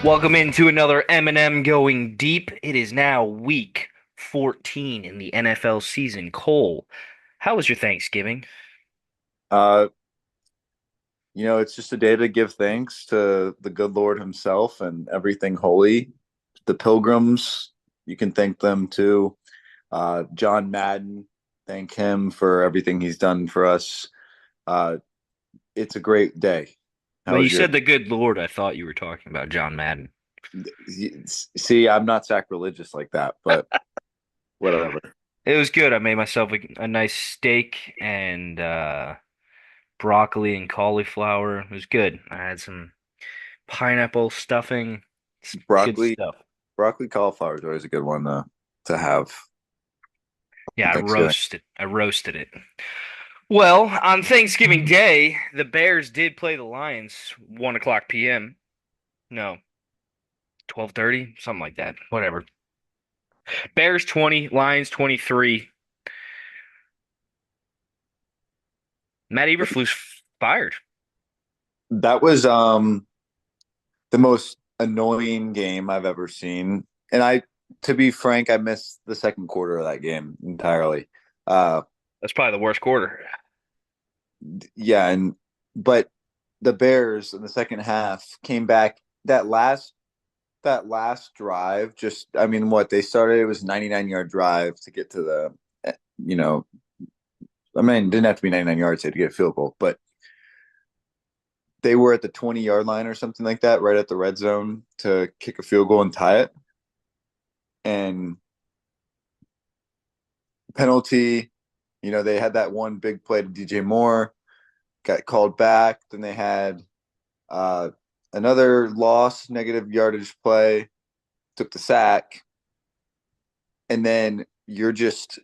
Welcome into another M&M Going Deep. It is now week 14 in the NFL season. Cole, how was your Thanksgiving? Uh, it's just a day to give thanks to the good Lord Himself and everything holy. The pilgrims, you can thank them too. John Madden, thank him for everything he's done for us. Uh, it's a great day. How When you was your? said the good Lord, I thought you were talking about John Madden. See, I'm not sacrilegious like that, but whatever. It was good. I made myself a nice steak and broccoli and cauliflower. It was good. I had some pineapple stuffing. It's good Broccoli, stuff. broccoli cauliflower is always a good one to have on Yeah, Thanksgiving. I roasted it. Well, on Thanksgiving Day, the Bears did play the Lions 1 o'clock p.m. No, 12:30, something like that. Whatever. Bears 20, Lions 23. Matt Eberflus fired. That was the most annoying game I've ever seen. And to be frank, I missed the second quarter of that game entirely. Uh, That's probably the worst quarter. yeah, but the Bears in the second half came back. That last drive, just I mean, what they started, it was 99-yard drive to get to the, you know, I mean, it didn't have to be 99 yards to get a field goal, but they were at the 20-yard line or something like that, right at the red zone to kick a field goal and tie it. And penalty. They had that one big play to DJ Moore, got called back. Then they had uh, another loss, negative yardage play, took the sack, and then you're just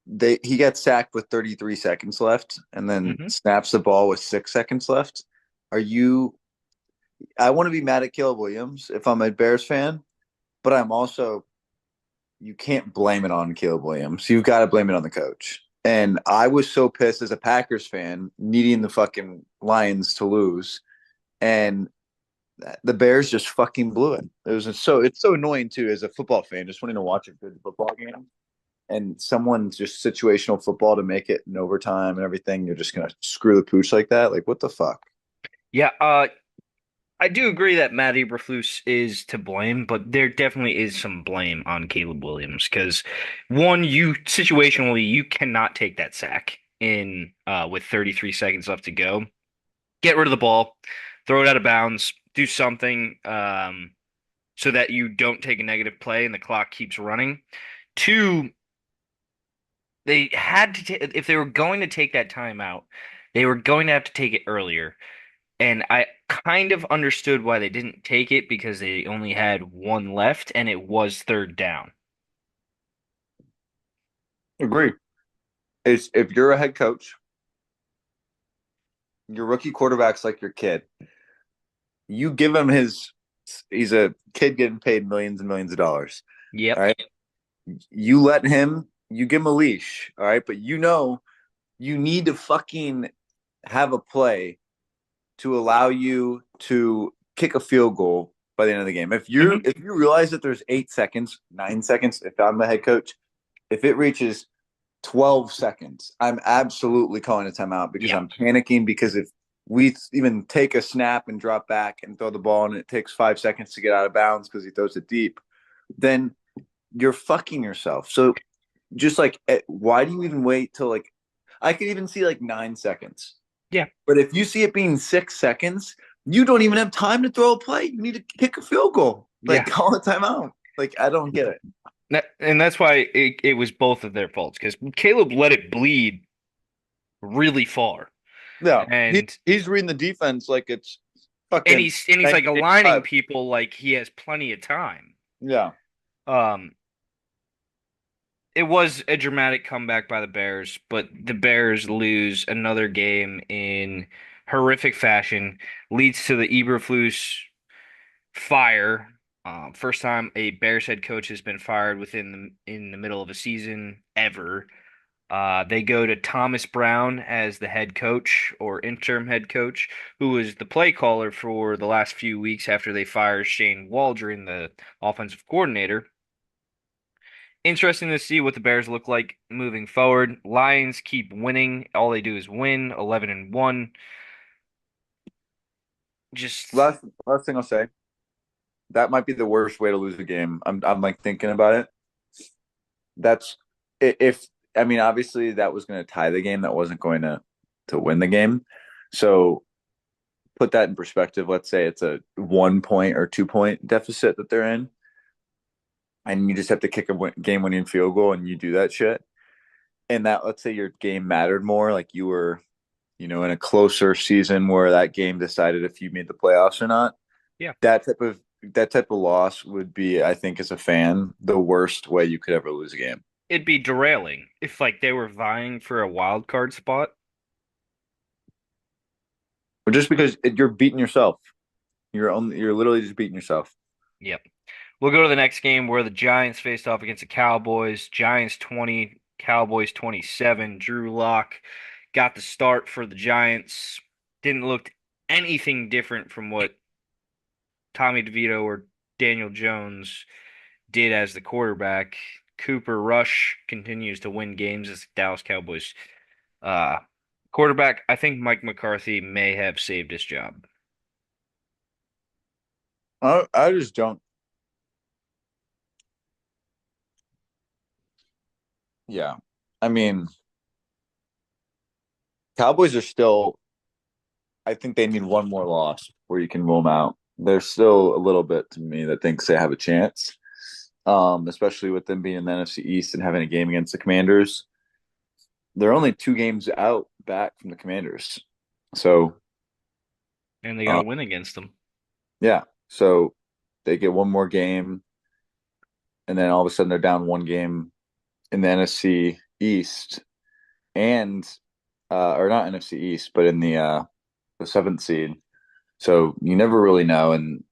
they he got sacked with 33 seconds left, and then Hmm. snaps the ball with 6 seconds left. Are you? I want to be mad at Caleb Williams if I'm a Bears fan, but I'm also you can't blame it on Caleb Williams. You've got to blame it on the coach. And I was so pissed as a Packers fan, needing the fucking Lions to lose, and the Bears just fucking blew it. It's so annoying too as a football fan, just wanting to watch a good football game, and someone's just situational football to make it in overtime and everything. You're just gonna screw the pooch like that. Like what the fuck? Yeah, I do agree that Matt Eberflus is to blame, but there definitely is some blame on Caleb Williams because one, you situationally you cannot take that sack in with 33 seconds left to go. Get rid of the ball, throw it out of bounds, do something so that you don't take a negative play and the clock keeps running. Two, they had to if they were going to take that timeout, they were going to have to take it earlier. And I kind of understood why they didn't take it because they only had one left and it was third down. Agree. It's if you're a head coach, your rookie quarterback's like your kid. You give him his he's a kid getting paid millions and millions of dollars. All Yep. right. You give him a leash. All right. But you need to fucking have a play to allow you to kick a field goal by the end of the game. Hmm. If you realize that there's 8 seconds, 9 seconds, if I'm the head coach, if it reaches 12 seconds, I'm absolutely calling a timeout because Yeah. I'm panicking because if we even take a snap and drop back and throw the ball and it takes 5 seconds to get out of bounds because he throws it deep, then you're fucking yourself. So just like, why do you even wait till like, I could even see like 9 seconds. Yeah. But if you see it being 6 seconds, you don't even have time to throw a play. You need to kick a field goal. Like Yeah. call a timeout. Like I don't get it. And that's why it was both of their faults because Caleb let it bleed really far. Yeah, And he's reading the defense like it's and fucking he's like aligning 1985. people like he has plenty of time. Yeah, Um it was a dramatic comeback by the Bears, but the Bears lose another game in horrific fashion, leads to the Eberflus fire. First time a Bears head coach has been fired within in the middle of a season ever. They go to Thomas Brown as the head coach or interim head coach, who was the play caller for the last few weeks after they fired Shane Waldron, the offensive coordinator. Interesting to see what the Bears look like moving forward. Lions keep winning. All they do is win, 11 and 1. Just Last thing I'll say, that might be the worst way to lose a game. I'm like thinking about it. That's if I mean obviously that was going to tie the game. That wasn't going to win the game. So put that in perspective. Let's say it's a 1 point or 2 point deficit that they're in, and you just have to kick a game-winning field goal, and you do that shit. And that let's say your game mattered more, like you were, in a closer season where that game decided if you made the playoffs or not. yeah, That type of loss would be, I think, as a fan, the worst way you could ever lose a game. it'd be derailing if like they were vying for a wild card spot. But just because you're beating yourself, you're literally just beating yourself. Yep. We'll go to the next game where the Giants faced off against the Cowboys. Giants 20, Cowboys 27. Drew Lock got the start for the Giants. Didn't look anything different from what Tommy DeVito or Daniel Jones did as the quarterback. Cooper Rush continues to win games as the Dallas Cowboys uh, quarterback. I think Mike McCarthy may have saved his job. I just don't. Yeah, I mean, Cowboys are still. I think they need one more loss where you can roll them out. There's still a little bit to me that thinks they have a chance, especially with them being in the NFC East and having a game against the Commanders. They're only 2 games out back from the Commanders, so And they got to uh, win against them. yeah. So they get one more game, and then all of a sudden they're down one game in the NFC East, and or not NFC East, but in the seventh seed. So you never really know. And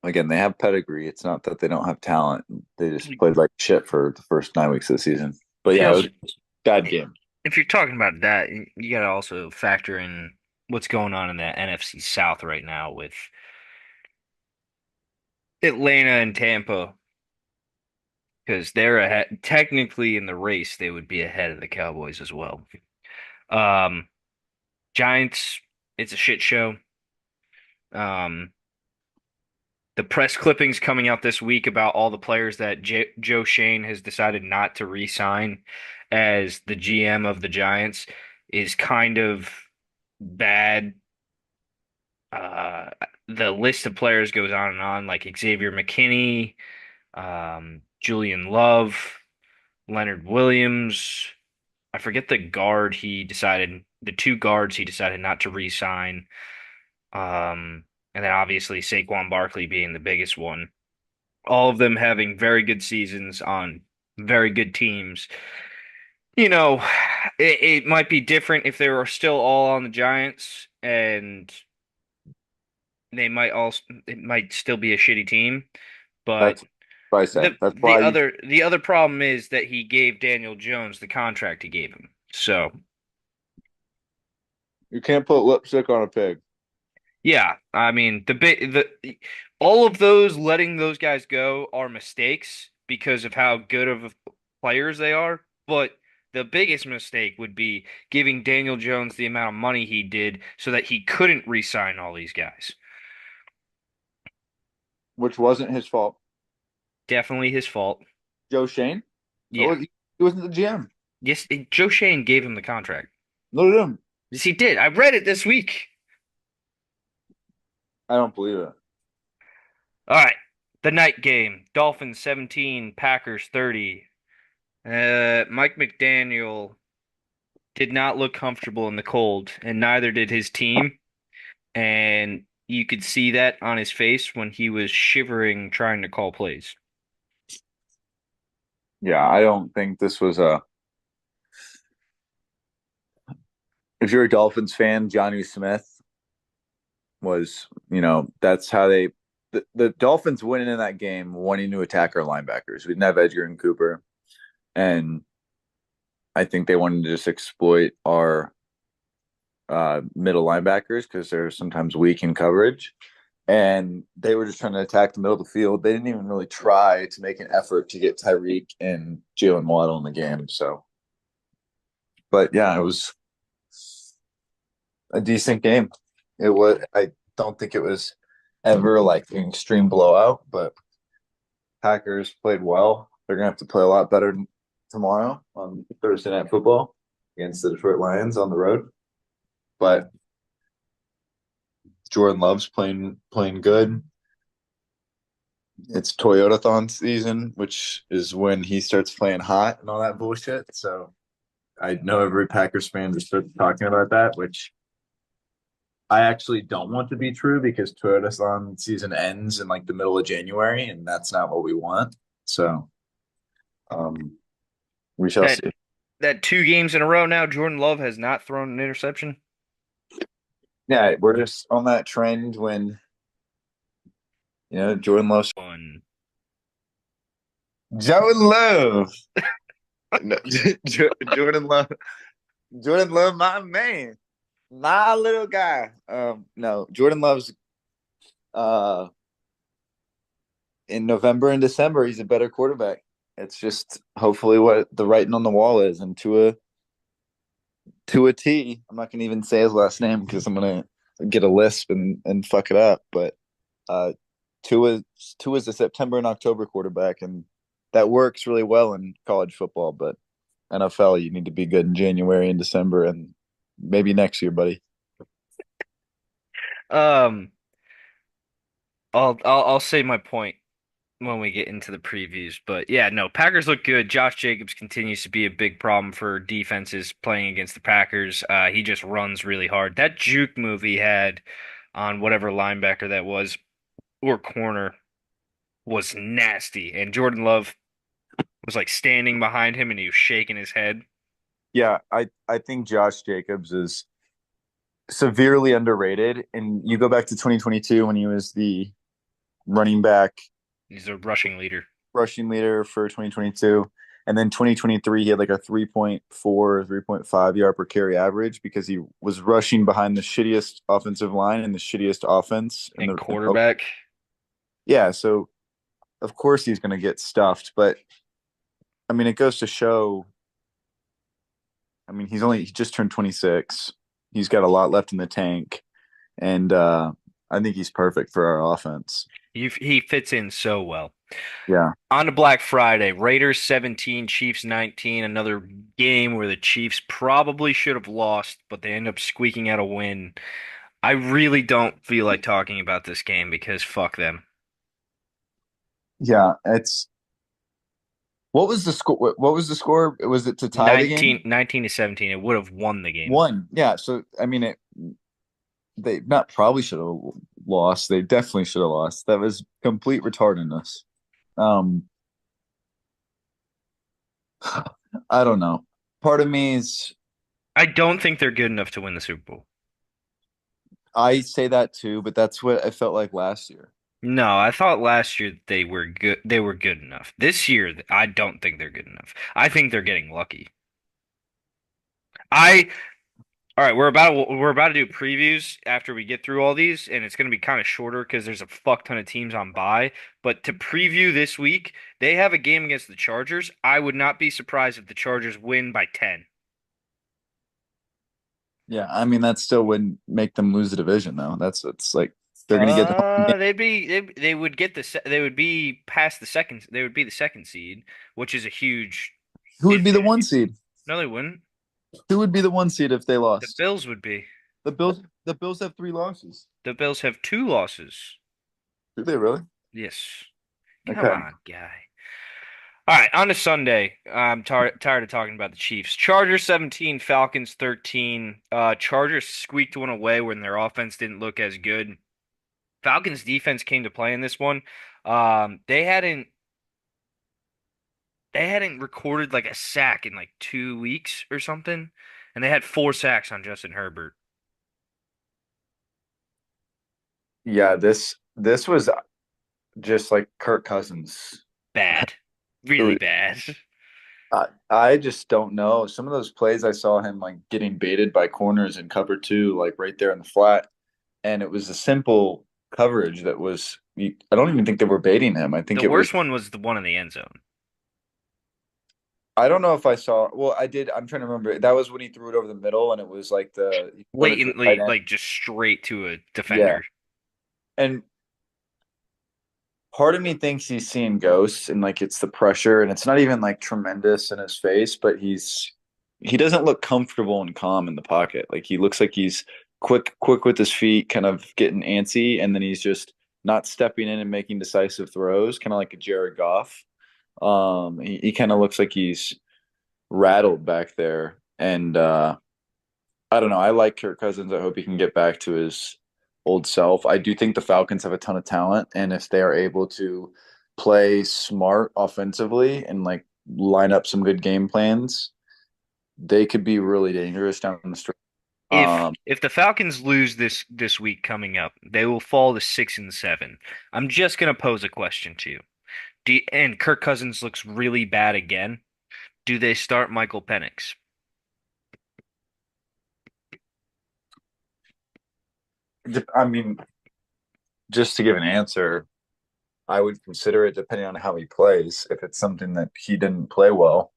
again, they have pedigree. It's not that they don't have talent. They just played like shit for the first 9 weeks of the season. But You yeah, it was also, a bad game. if you're talking about that, you got to also factor in what's going on in the NFC South right now with Atlanta and Tampa, because they're ahead. Technically, in the race, they would be ahead of the Cowboys as well. Um, Giants, it's a shit show. Um, the press clippings coming out this week about all the players that Joe Shane has decided not to re-sign as the GM of the Giants is kind of bad. Uh, the list of players goes on and on, like Xavier McKinney, Julian Love, Leonard Williams. I forget the two guards he decided not to re-sign. And then obviously Saquon Barkley being the biggest one. All of them having very good seasons on very good teams. You know, it might be different if they were still all on the Giants and it might still be a shitty team, but That's what I say. the That's the why you other the other problem is that he gave Daniel Jones the contract he gave him. So, you can't put lipstick on a pig. yeah, I mean, all of those letting those guys go are mistakes because of how good of players they are, but the biggest mistake would be giving Daniel Jones the amount of money he did so that he couldn't re-sign all these guys. Which wasn't his fault. Definitely his fault. Joe Shane? Yeah. Oh, he wasn't the GM. Yes, Joe Shane gave him the contract. Look at him. Yes, he did. I read it this week. I don't believe it. All right. The night game. Dolphins 17, Packers 30. Mike McDaniel did not look comfortable in the cold, and neither did his team. And you could see that on his face when he was shivering trying to call plays. Yeah, I don't think this was a. If you're a Dolphins fan, Johnny Smith was, that's how the Dolphins winning in that game wanting to attack our linebackers. We didn't have Edgar and Cooper. And I think they wanted to just exploit our middle linebackers because they're sometimes weak in coverage. And they were just trying to attack the middle of the field. They didn't even really try to make an effort to get Tyreek and Jalen Waddle in the game. So, but yeah, it was a decent game. It was. I don't think it was ever like an extreme blowout, but Packers played well. They're gonna have to play a lot better tomorrow on Thursday Night Football against the Detroit Lions on the road. But Jordan Love's playing good. It's Toyotathon season, which is when he starts playing hot and all that bullshit. So I know every Packers fan just starts talking about that, which I actually don't want to be true because Toyotathon season ends in like the middle of January, and that's not what we want. So um, we shall That see. that 2 games in a row now, Jordan Love has not thrown an interception. Yeah, we're just on that trend when Jordan Love. One. Jordan Love. No, Jordan Love. Jordan Love, my man. My little guy. No, Jordan Love's uh in November and December, he's a better quarterback. It's just hopefully what the writing on the wall is, and to a T. I'm not gonna even say his last name because I'm gonna get a lisp and fuck it up. But uh Tua Tua's a September and October quarterback, and that works really well in college football, but NFL you need to be good in January and December and maybe next year, buddy. Um, I'll say my point when we get into the previews. But yeah, no, Packers look good. Josh Jacobs continues to be a big problem for defenses playing against the Packers. He just runs really hard. That juke move he had on whatever linebacker that was or corner was nasty. And Jordan Love was like standing behind him and he was shaking his head. Yeah, I think Josh Jacobs is severely underrated. And you go back to 2022 when he was the running back He's a rushing leader rushing leader for 2022. And then 2023, he had like a 3.4, 3.5 yard per carry average because he was rushing behind the shittiest offensive line and the shittiest offense. And and quarterback. yeah, so of course he's going to get stuffed. But I mean, it goes to show. I mean, he just turned 26. He's got a lot left in the tank. And I think he's perfect for our offense. He fits in so well. Yeah. On to Black Friday, Raiders 17, Chiefs 19, another game where the Chiefs probably should have lost, but they end up squeaking out a win. I really don't feel like talking about this game because fuck them. Yeah. It's what was the score? What was the score? Was it to tie the game? 19 to 17. It would have won the game. One. Yeah. So I mean, they not probably should have lost. They definitely should have lost. That was complete retardedness. Um, I don't know. Part of me is I don't think they're good enough to win the Super Bowl. I say that too, but that's what I felt like last year. No, I thought last year they were good. They were good enough. This year, I don't think they're good enough. I think they're getting lucky. I All right, we're about to do previews after we get through all these, and it's going to be kind of shorter because there's a fuck ton of teams on bye. But to preview this week, they have a game against the Chargers. I would not be surprised if the Chargers win by 10. Yeah, I mean that still wouldn't make them lose the division though. That's it's like they're gonna get the home game. They would get they would be past the second. They would be the second seed, which is a huge Who would be the one advantage. seed? No, they wouldn't. Who would be the one seed if they The lost? Bills would be. The Bills have 3 losses. The Bills have 2 losses. Do they really? Yes. Come Okay. on, guy. All right, on to Sunday. I'm tired of talking about the Chiefs. Chargers 17, Falcons 13. Chargers squeaked one away when their offense didn't look as good. Falcons defense came to play in this one. They hadn't recorded like a sack in like 2 weeks or something, and they had 4 sacks on Justin Herbert. Yeah, this was just like Kirk Cousins. Bad, It really was, bad. I just don't know. Some of those plays I saw him like getting baited by corners in cover two, like right there in the flat, and it was a simple coverage that was. I don't even think they were baiting him. I think The it was. worst one was the one in the end zone. I don't know if I saw. Well, I did. I'm trying to remember. That was when he threw it over the middle, and it was like the he put it to the tight Blatantly, end. like just straight to a Yeah, defender. and part of me thinks he's seeing ghosts and like it's the pressure and it's not even like tremendous in his face, but he doesn't look comfortable and calm in the pocket. Like he looks like he's quick with his feet, kind of getting antsy, and then he's just not stepping in and making decisive throws, kind of like a Jared Goff. He kind of looks like he's rattled back there. And I don't know. I like Kirk Cousins. I hope he can get back to his old self. I do think the Falcons have a ton of talent, and if they are able to play smart offensively and like line up some good game plans, they could be really dangerous down the stretch. If the Falcons lose this week coming up, they will fall to 6-7. I'm just gonna pose a question to you. And Kirk Cousins looks really bad again. Do they start Michael Penix? I mean, just to give an answer, I would consider it depending on how he plays. If it's something that he didn't play well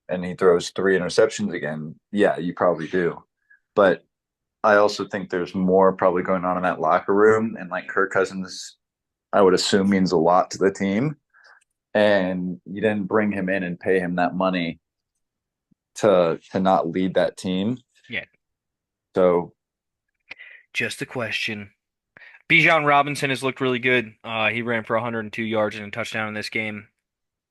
and he throws three interceptions again, yeah, you probably do. But I also think there's more probably going on in that locker room, and like Kirk Cousins, I would assume means a lot to the team, and you didn't bring him in and pay him that money to not lead that team. Yeah, So just a question. Bijan Robinson has looked really good. He ran for 102 yards and a touchdown in this game.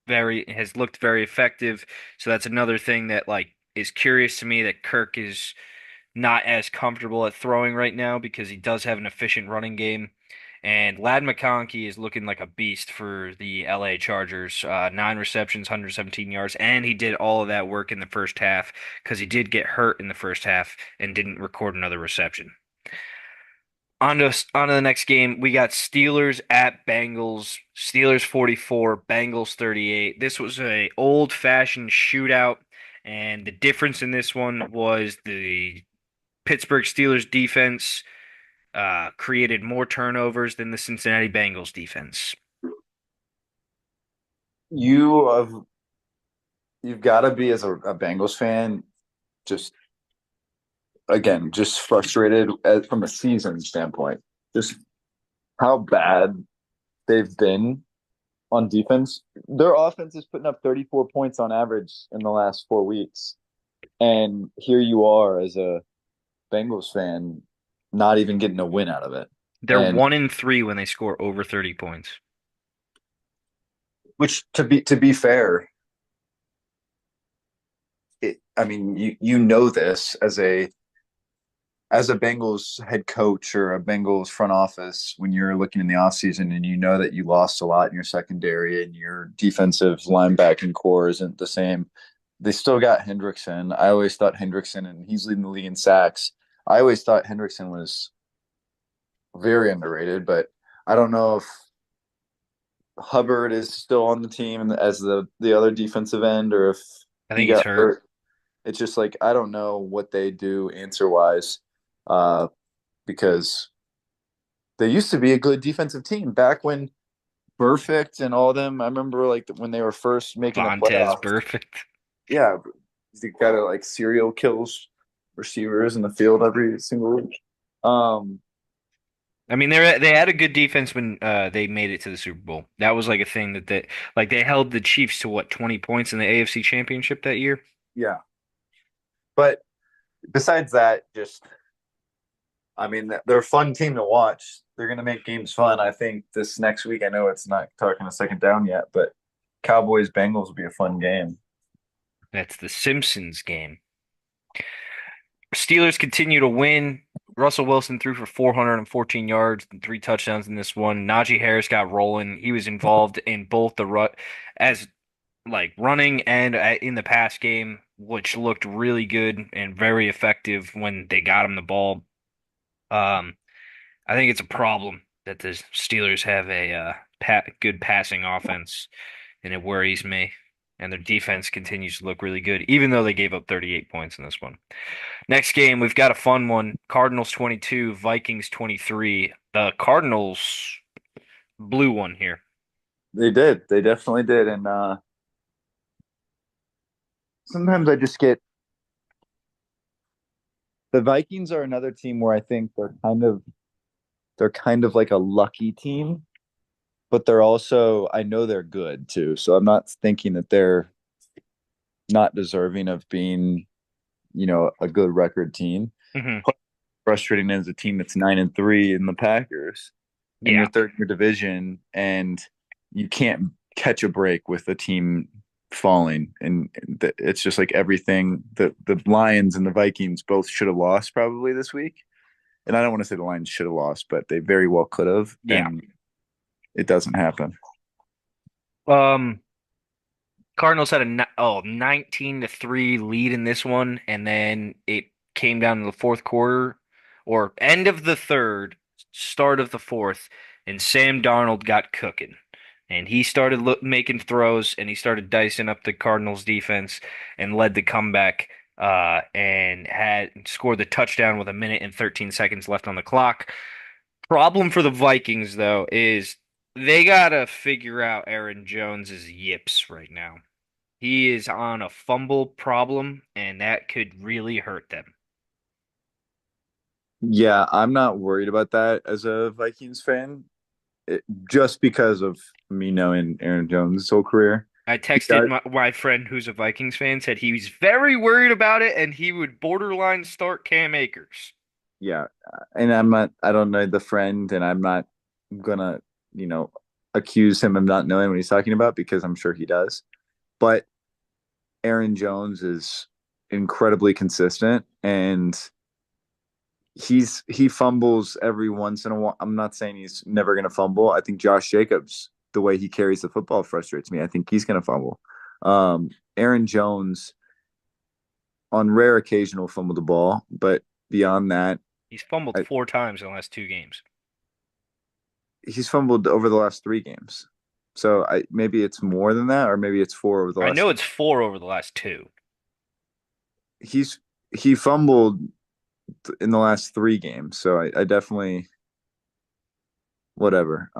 Very has looked very effective. So that's another thing that like is curious to me that Kirk is not as comfortable at throwing right now because he does have an efficient running game. And Lad McConkey is looking like a beast for the LA Chargers. 9 receptions, 117 yards, and he did all of that work in the first half because he did get hurt in the first half and didn't record another reception. On to the next game. We got Steelers at Bengals. Steelers 44, Bengals 38. This was a old-fashioned shootout, and the difference in this one was the Pittsburgh Steelers defense created more turnovers than the Cincinnati Bengals defense. you have you've got to be as a Bengals fan, just again, just frustrated from a season standpoint. Just how bad they've been on defense. Their offense is putting up 34 points on average in the last 4 weeks. And here you are as a Bengals fan, not even getting a win out of it. They're And 1-3 when they score over 30 points. which to be fair, I mean you know this as a Bengals head coach or a Bengals front office when you're looking in the offseason and you know that you lost a lot in your secondary and your defensive linebacking core isn't the same. They still got Hendrickson. I always thought Hendrickson, and he's leading the league in sacks. I always thought Hendrickson was very underrated, but I don't know if Hubbard is still on the team as the other defensive end or if I he think he's got hurt. hurt. It's just like I don't know what they do answer wise, uh, because they used to be a good defensive team back when Perfect and all them. I remember like when they were first making the Vontez playoffs. perfect. Yeah, the guy that like serial kills receivers in the field every single week. Um, I mean, they had a good defense when they made it to the Super Bowl. That was like a thing that they held the Chiefs to what 20 points in the AFC Championship that year. yeah, but besides that, just I mean, they're a fun team to watch. They're going to make games fun. I think this next week, I know it's not talking a second down yet, but Cowboys Bengals will be a fun game. That's the Simpsons game. Steelers continue to win. Russell Wilson threw for 414 yards and 3 touchdowns in this one. Najee Harris got rolling. He was involved in both the rut as like running and in the pass game, which looked really good and very effective when they got him the ball. Um, I think it's a problem that the Steelers have a good passing offense, and it worries me. and their defense continues to look really good, even though they gave up 38 points in this one. Next game, we've got a fun one. Cardinals 22, Vikings 23. The Cardinals blew one here. They did. They definitely did. And sometimes I just get the Vikings are another team where I think they're kind of like a lucky team, but they're also I know they're good too. So I'm not thinking that they're not deserving of being, a good record team. Hmm. Frustrating as a team that's 9-3 in the Packers, and Yeah, you're third in your division, and you can't catch a break with the team falling. And it's just like everything. The Lions and the Vikings both should have lost probably this week. And I don't want to say the Lions should have lost, but they very well could have, yeah. and it doesn't happen. Um, Cardinals had a 19-3 lead in this one, and then it came down to the fourth quarter, or end of the third, start of the fourth, and Sam Darnold got cooking. And he started making throws, and he started dicing up the Cardinals defense and led the comeback, and had scored the touchdown with a minute and 13 seconds left on the clock. Problem for the Vikings, though, is they gotta figure out Aaron Jones's yips right now. He is on a fumble problem, and that could really hurt them. Yeah, I'm not worried about that as a Vikings fan, just because of me knowing Aaron Jones' whole career. I He texted does, my friend who's a Vikings fan, said he was very worried about it, and he would borderline start Cam Akers. yeah, and I don't know the friend, and I'm not gonna, you know, accuse him of not knowing what he's talking about because I'm sure he does. But Aaron Jones is incredibly consistent, and he fumbles every once in a while. I'm not saying he's never going to fumble. I think Josh Jacobs, the way he carries the football frustrates me. I think he's going to fumble. Aaron Jones, on rare occasion, will fumble the ball, but beyond that, He's fumbled I, 4 times in the last 2 games. he's fumbled over the last 3 games. So maybe it's more than that, or maybe it's four over the I know last. it's 4 over the last 2. He's he fumbled in the last 3 games. So I definitely whatever.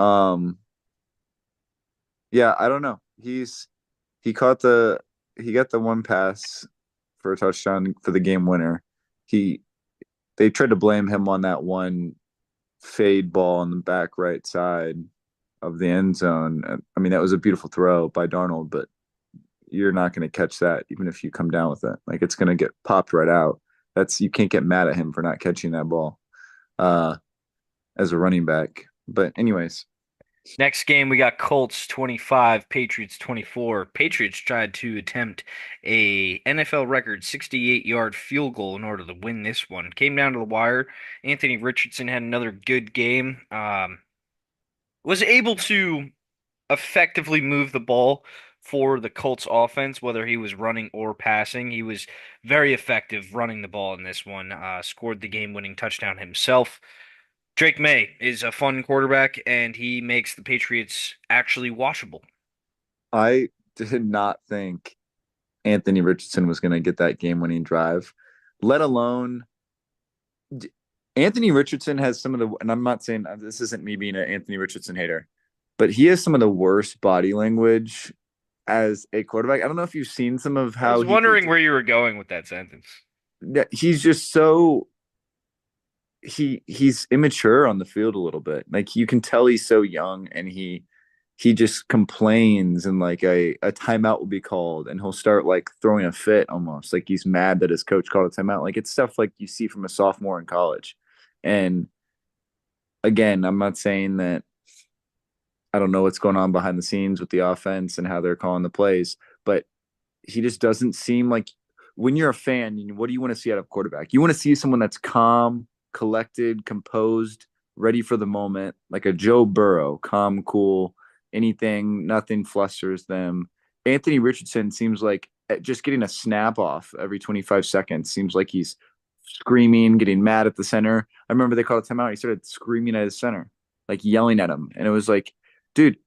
Yeah, I don't know. He caught the he got the one pass for a touchdown for the game winner. He They tried to blame him on that one fade ball on the back right side of the end zone. I mean, that was a beautiful throw by Darnold, but you're not going to catch that even if you come down with it. Like it's going to get popped right out. That's You can't get mad at him for not catching that ball uh as a running back. But anyways, Next game, we got Colts 25, Patriots 24. Patriots tried to attempt a NFL record 68-yard field goal in order to win this one. Came down to the wire. Anthony Richardson had another good game. Was able to effectively move the ball for the Colts offense, whether he was running or passing. He was very effective running the ball in this one. Scored the game-winning touchdown himself. Drake May is a fun quarterback, and he makes the Patriots actually watchable. I did not think Anthony Richardson was going to get that game-winning drive, let alone Anthony Richardson has some of the, and I'm not saying this isn't me being an Anthony Richardson hater, but he has some of the worst body language as a quarterback. I don't know if you've seen some of I how was he wondering presents. where you were going with that sentence. He's just so he's immature on the field a little bit. Like you can tell he's so young, and he just complains, and like a timeout will be called, and he'll start like throwing a fit almost like he's mad that his coach called a timeout. Like it's stuff like you see from a sophomore in college. And again, I'm not saying that I don't know what's going on behind the scenes with the offense and how they're calling the plays, but he just doesn't seem like when you're a fan, what do you want to see out of quarterback? You want to see someone that's calm, collected, composed, ready for the moment, like a Joe Burrow, calm, cool, anything, nothing flusters them. Anthony Richardson seems like just getting a snap off every 25 seconds seems like he's screaming, getting mad at the center. I remember they called a timeout. He started screaming at his center, like yelling at him. And it was like, dude,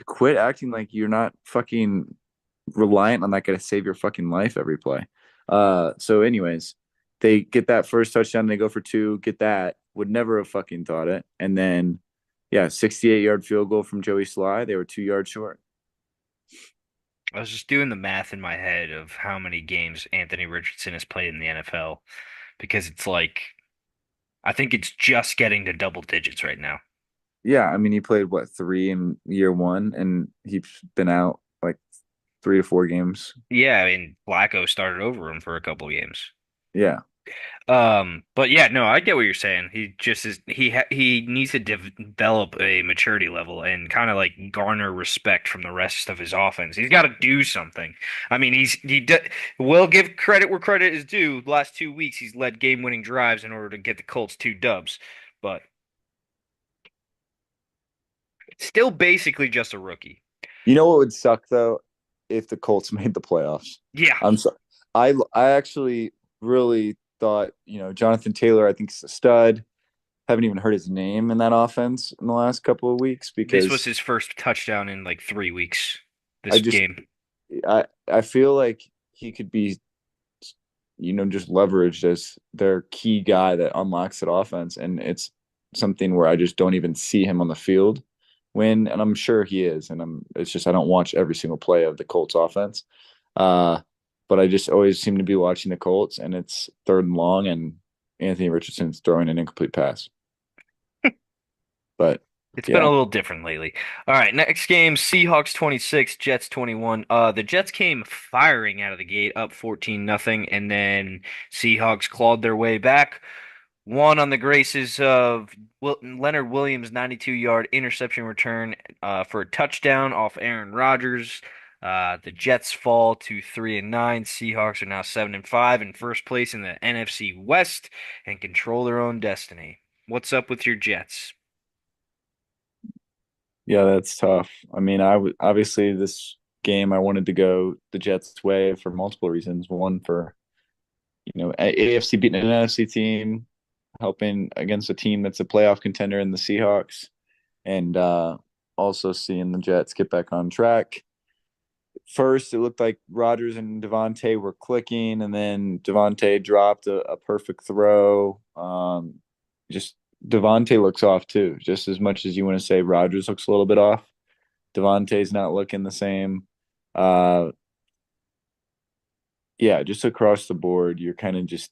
quit acting like you're not fucking reliant on that guy to save your fucking life every play. So anyways, they get that first touchdown, they go for two, get that. Would never have fucking thought it. And then yeah, 68-yard field goal from Joey Sly. They were 2 yards short. I was just doing the math in my head of how many games Anthony Richardson has played in the NFL because it's like I think it's just getting to double digits right now. Yeah, I mean he played what, three in year one, and he's been out like 3 to 4 games. Yeah, I mean Flacco started over him for a couple games. Yeah. But yeah, no, I get what you're saying. He just is he needs to develop a maturity level and kind of like garner respect from the rest of his offense. He's got to do something. I mean, will give credit where credit is due. The last 2 weeks, he's led game-winning drives in order to get the Colts 2 dubs, but still basically just a rookie. You know what would suck though if the Colts made the playoffs. Yeah, I'm sorry. I actually really thought, Jonathan Taylor, I think is a stud. Haven't even heard his name in that offense in the last couple of weeks this was because his first touchdown in like 3 weeks. I This just game. I feel like he could be, just leveraged as their key guy that unlocks that offense. And it's something where I just don't even see him on the field and I'm sure he is. And it's just, I don't watch every single play of the Colts offense. Uh, but I just always seem to be watching the Colts and it's third and long and Anthony Richardson's throwing an incomplete pass. But It's been a yeah, little different lately. All right, next game, Seahawks 26, Jets 21. The Jets came firing out of the gate, up 14 nothing, and then Seahawks clawed their way back. Won on the graces of Leonard Williams' 92-yard interception return for a touchdown off Aaron Rodgers. The Jets fall to 3-9. Seahawks are now 7-5 in first place in the NFC West and control their own destiny. What's up with your Jets? yeah, that's tough. I mean, obviously this game I wanted to go the Jets' way for multiple reasons. One for AFC beating an NFC team, helping against a team that's a playoff contender in the Seahawks, and also seeing the Jets get back on track. First, it looked like Rodgers and Devontae were clicking, and then Devontae dropped a perfect throw. Just Devontae looks off too, just as much as you want to say Rodgers looks a little bit off. Devontae's not looking the same. Uh, yeah, just across the board, you're kind of just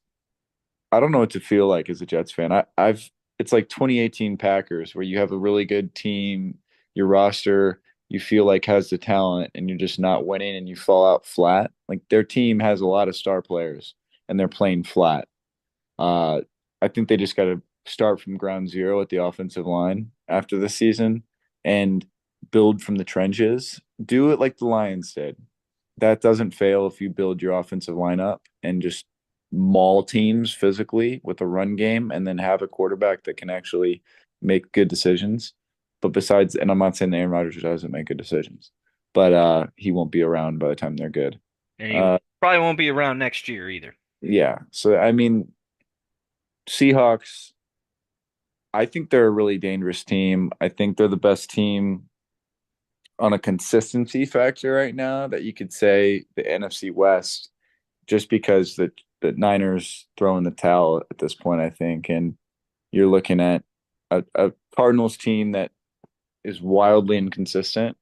I don't know what to feel like as a Jets fan. I've it's like 2018 Packers where you have a really good team, your roster you feel like has the talent and you're just not winning and you fall out flat. Like their team has a lot of star players and they're playing flat. Uh, I think they just got to start from ground zero at the offensive line after this season and build from the trenches. Do it like the Lions did. That doesn't fail if you build your offensive line up and just maul teams physically with a run game and then have a quarterback that can actually make good decisions. But besides, and I'm not saying that Aaron Rodgers doesn't make good decisions, but he won't be around by the time they're good. And he Uh, probably won't be around next year either. yeah. So I mean, Seahawks, I think they're a really dangerous team. I think they're the best team on a consistency factor right now that you could say the NFC West, just because the Niners throw in the towel at this point, I think, and you're looking at a Cardinals team that is wildly inconsistent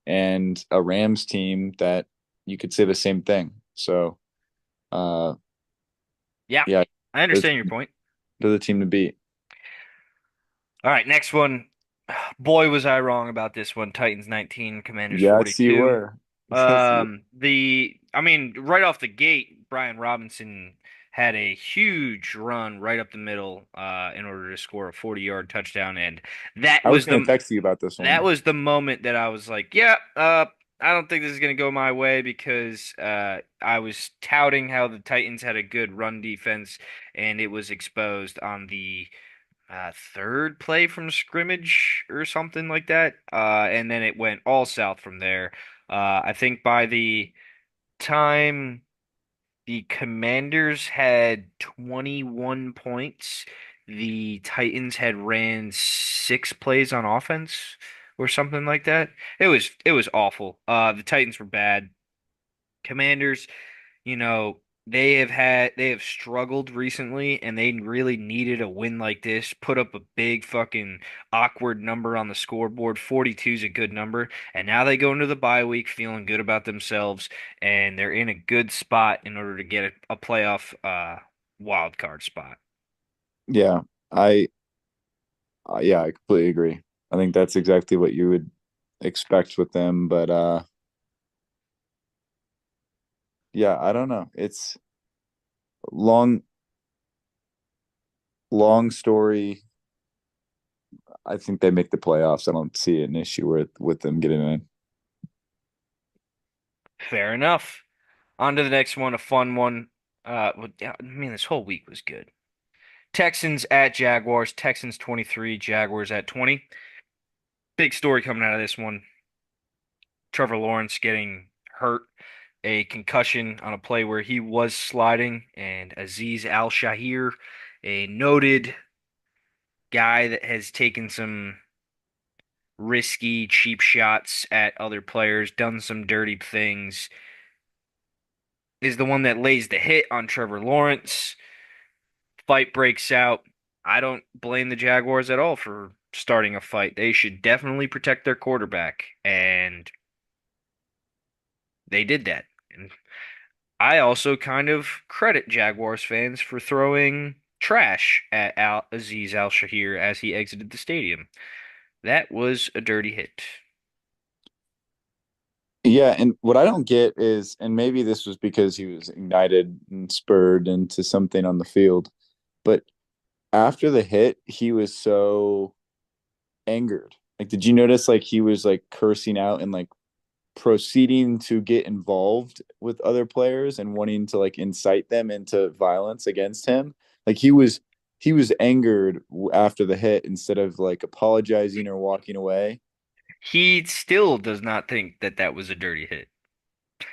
and a Rams team that you could say the same thing. So, uh, Yeah, yeah, I they're, understand your point. they're the team to beat. All right, next one. Boy, was I wrong about this one. Titans 19, Commanders Yes, you 42. were. Yes, you. I mean, right off the gate, Brian Robinson had a huge run right up the middle, in order to score a 40-yard touchdown, and that I was was going to the text you about this that one. was the moment that I was like, yeah, I don't think this is gonna go my way because I was touting how the Titans had a good run defense, and it was exposed on the third play from scrimmage or something like that. And then it went all south from there. I think by the time the Commanders had 21 points, the Titans had ran 6 plays on offense or something like that. It was awful. The Titans were bad. Commanders, you know, they have struggled recently and they really needed a win like this. Put up a big fucking awkward number on the scoreboard. 42 is a good number. And now they go into the bye week feeling good about themselves and they're in a good spot in order to get a playoff wild card spot. Yeah, I yeah, I completely agree. I think that's exactly what you would expect with them, but yeah, I don't know. It's long long story. I think they make the playoffs. I don't see an issue with them getting in. Fair enough. On to the next one, a fun one. Yeah, I mean, this whole week was good. Texans at Jaguars. Texans 23, Jaguars at 20. Big story coming out of this one. Trevor Lawrence getting hurt, a concussion on a play where he was sliding, and Aziz Al-Shahir, a noted guy that has taken some risky, cheap shots at other players, done some dirty things, is the one that lays the hit on Trevor Lawrence. Fight breaks out. I don't blame the Jaguars at all for starting a fight. They should definitely protect their quarterback, and they did that. And I also kind of credit Jaguars fans for throwing trash at Aziz Al Shahir as he exited the stadium. That was a dirty hit. Yeah, and what I don't get is, and maybe this was because he was ignited and spurred into something on the field, but after the hit, he was so angered. Like, did you notice like he was like cursing out and like proceeding to get involved with other players and wanting to like incite them into violence against him? Like he was angered after the hit instead of like apologizing or walking away. He still does not think that that was a dirty hit.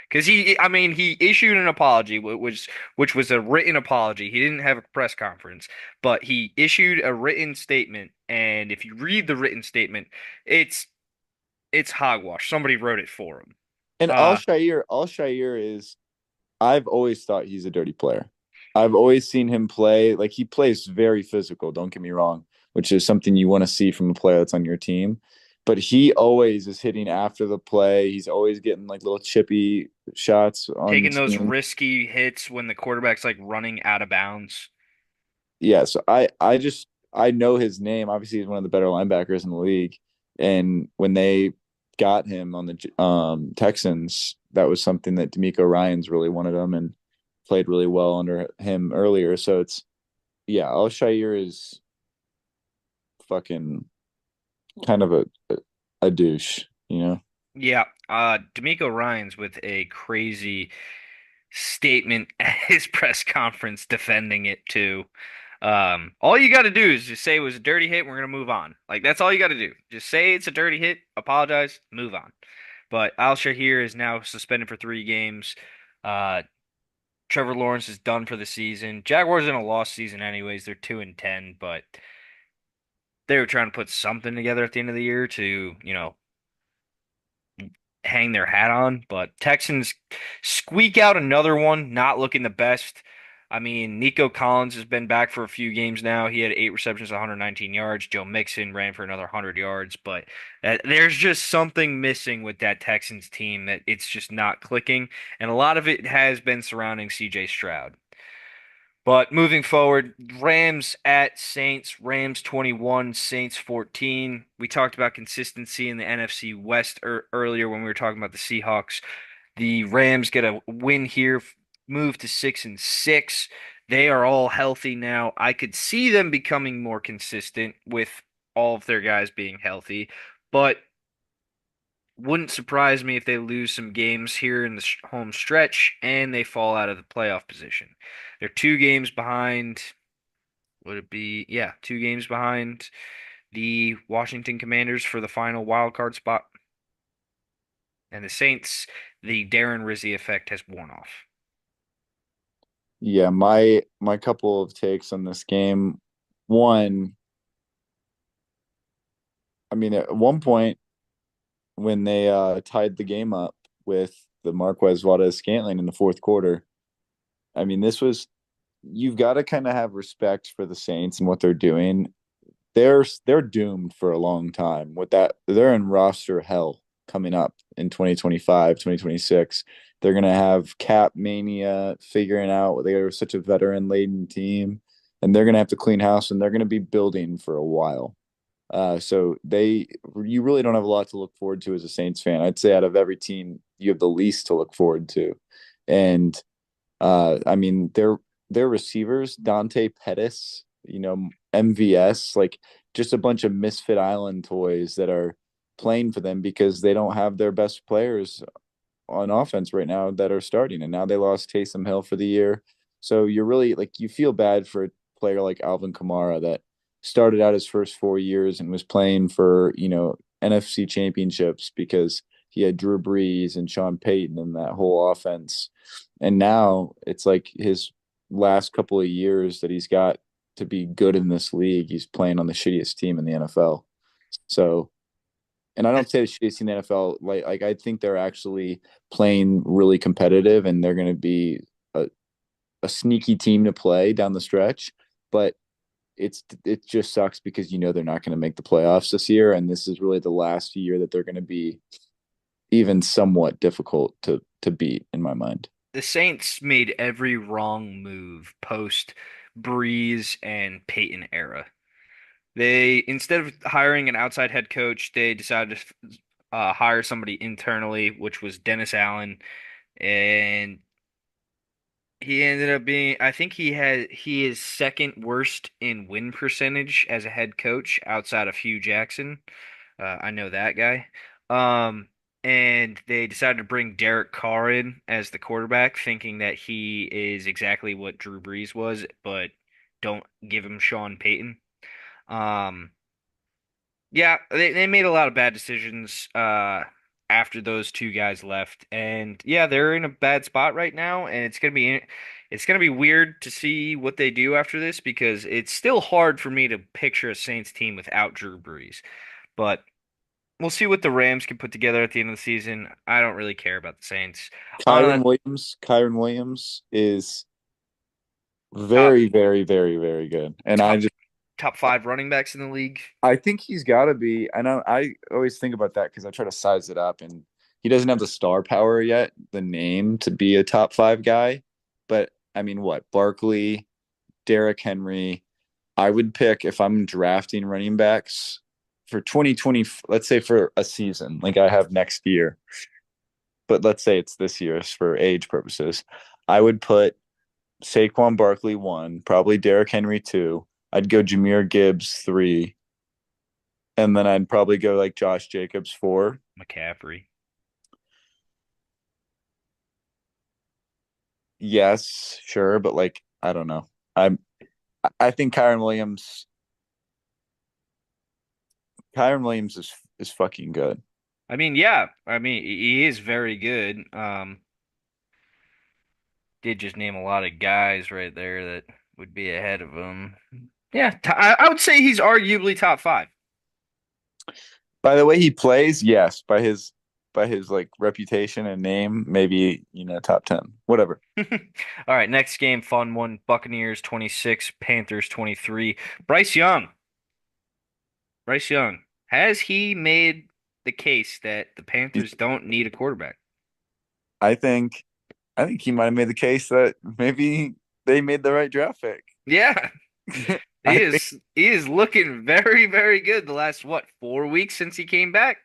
Because I mean, he issued an apology, which was a written apology. He didn't have a press conference, but he issued a written statement. And if you read the written statement, it's it's hogwash. Somebody wrote it for him. And Uh, Al Shair is I've always thought he's a dirty player. I've always seen him play like he plays very physical, don't get me wrong, which is something you want to see from a player that's on your team. But he always is hitting after the play. He's always getting like little chippy shots on taking those team. risky hits when the quarterback's like running out of bounds. Yeah, so I know his name. Obviously, he's one of the better linebackers in the league. And when they got him on the Texans, that was something that D'Amico Ryans really wanted him and played really well under him earlier. So it's yeah, Al Shair is fucking kind of a douche, you know. Yeah, D'Amico Ryan's with a crazy statement at his press conference defending it too. All you got to do is just say it was a dirty hit. We're gonna move on. Like that's all you got to do. Just say it's a dirty hit, apologize, move on. But Al Shahir is now suspended for 3 games. Uh, Trevor Lawrence is done for the season. Jaguars in a lost season anyways. They're 2-10, but they were trying to put something together at the end of the year to, hang their hat on. But Texans squeak out another one, not looking the best. I mean, Nico Collins has been back for a few games now. He had 8 receptions, 119 yards. Joe Mixon ran for another 100 yards. But there's just something missing with that Texans team that it's just not clicking. And a lot of it has been surrounding CJ Stroud. But moving forward, Rams at Saints, Rams 21, Saints 14. We talked about consistency in the NFC West earlier when we were talking about the Seahawks. The Rams get a win here, move to 6-6. They are all healthy now. I could see them becoming more consistent with all of their guys being healthy, but wouldn't surprise me if they lose some games here in the home stretch and they fall out of the playoff position. They're 2 games behind. Would it be, yeah, 2 games behind the Washington Commanders for the final wild card spot. And the Saints, the Darren Rizzi effect has worn off. Yeah, my couple of takes on this game. One, I mean, at one point when they tied the game up with the Marquez Valdez-Scantling in the fourth quarter. I mean, this was you've got to kind of have respect for the Saints and what they're doing. They're doomed for a long time. With that, they're in roster hell coming up in 2025, 2026. They're gonna have cap mania figuring out they're such a veteran laden team, and they're gonna have to clean house and they're gonna be building for a while. So you really don't have a lot to look forward to as a Saints fan. I'd say out of every team, you have the least to look forward to. And I mean, their receivers, Dante Pettis, MVS, like just a bunch of misfit island toys that are playing for them because they don't have their best players on offense right now that are starting. And now they lost Taysom Hill for the year. So you're really like you feel bad for a player like Alvin Kamara that started out his first 4 years and was playing for, NFC championships because he had Drew Brees and Sean Payton and that whole offense. And now it's like his last couple of years that he's got to be good in this league. He's playing on the shittiest team in the NFL. So, and I don't say the shittiest team in the NFL. Like I think they're actually playing really competitive, and they're going to be a, a sneaky team to play down the stretch. But it just sucks because they're not going to make the playoffs this year, and this is really the last year that they're going to be even somewhat difficult to beat in my mind. The Saints made every wrong move post Breeze and Peyton era. They instead of hiring an outside head coach, they decided to hire somebody internally, which was Dennis Allen, and he ended up being, I think he is second worst in win percentage as a head coach outside of Hugh Jackson. I know that guy. Um, and they decided to bring Derek Carr in as the quarterback, thinking that he is exactly what Drew Brees was, but don't give him Sean Payton. Um, yeah, they made a lot of bad decisions after those two guys left. And yeah, they're in a bad spot right now, and it's gonna be weird to see what they do after this because it's still hard for me to picture a Saints team without Drew Brees. But we'll see what the Rams can put together at the end of the season. I don't really care about the Saints. On a Kyron Williams is top very, very, very, very good. And top top five running backs in the league. I think he's got to be. I know I always think about that because I try to size it up, and he doesn't have the star power yet, the name to be a top five guy. But I mean, what Barkley, Derrick Henry, I would pick if I'm drafting running backs for 2020. Let's say for a season, like I have next year, but let's say it's this year's for age purposes. I would put Saquon Barkley one, probably Derrick Henry two. I'd go Jameer Gibbs three, and then I'd probably go like Josh Jacobs four. McCaffrey. Yes, sure, but like I don't know. I think Kyron Williams is fucking good. I mean, yeah. I mean, he is very good. Did just name a lot of guys right there that would be ahead of him. Yeah, I would say he's arguably top five. By the way he plays, yes. By his like reputation and name, maybe top 10, whatever. All right, next game, fun one. Buccaneers 26, Panthers 23. Bryce Young. Bryce Young. Has he made the case that the Panthers don't need a quarterback? I think I think he might have made the case that maybe they made the right draft pick. Yeah. He I think is he is looking very, very good the last 4 weeks since he came back.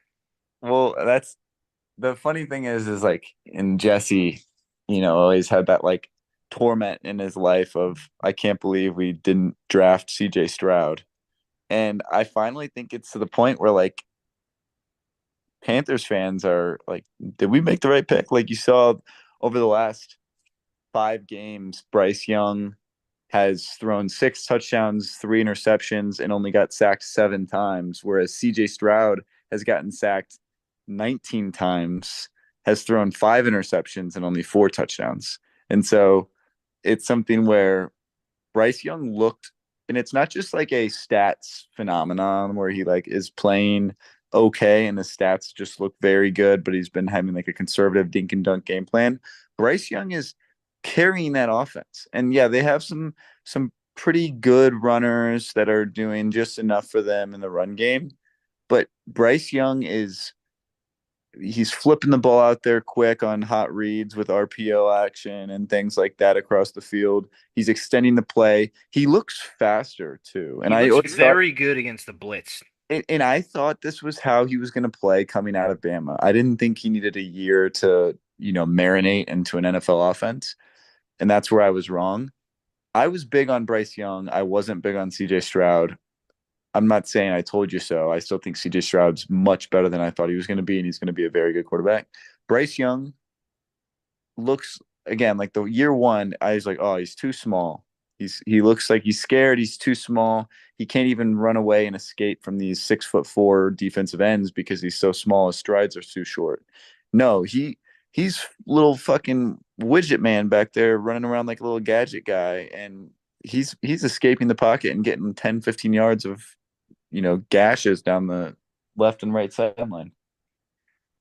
well, that's the funny thing is like in Jesse, always had that like torment in his life of I can't believe we didn't draft CJ Stroud. And I finally think it's to the point where like Panthers fans are like, did we make the right pick? Like you saw over the last 5 games, Bryce Young has thrown 6 touchdowns, 3 interceptions, and only got sacked 7 times, whereas CJ Stroud has gotten sacked 19 times, has thrown 5 interceptions and only 4 touchdowns. And so it's something where Bryce Young looked, and it's not just like a stats phenomenon where he like is playing okay and his stats just look very good, but he's been having like a conservative dink and dunk game plan. Bryce Young is carrying that offense. And yeah, they have some pretty good runners that are doing just enough for them in the run game. But Bryce Young is he's flipping the ball out there quick on hot reads with RPO action and things like that across the field. He's extending the play. He looks faster too. And He I looks always thought very good against the blitz. and I thought this was how he was going to play coming out of Bama. I didn't think he needed a year to, marinate into an NFL offense. And that's where I was wrong. I was big on Bryce Young. I wasn't big on CJ Stroud. I'm not saying I told you so. I still think CJ Stroud's much better than I thought he was going to be, and he's going to be a very good quarterback. Bryce Young looks again like the year one. I was like, oh, he's too small. He looks like he's scared. He's too small. He can't even run away and escape from these 6'4" defensive ends because he's so small. His strides are too short. No, he's little fucking widget man back there running around like a little gadget guy, and he's escaping the pocket and getting 10, 15 yards of gashes down the left and right sideline.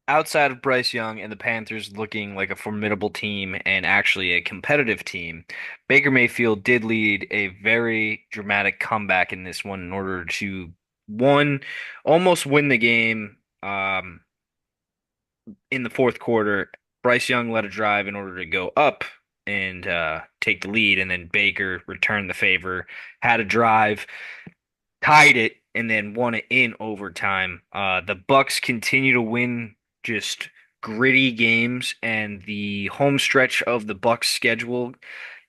Outside of Bryce Young and the Panthers looking like a formidable team and actually a competitive team, Baker Mayfield did lead a very dramatic comeback in this one in order to one almost win the game in the fourth quarter. Bryce Young led a drive in order to go up and take the lead, and then Baker returned the favor, had a drive, tied it, and then won it in overtime. The Bucks continue to win just gritty games, and the home stretch of the Bucks schedule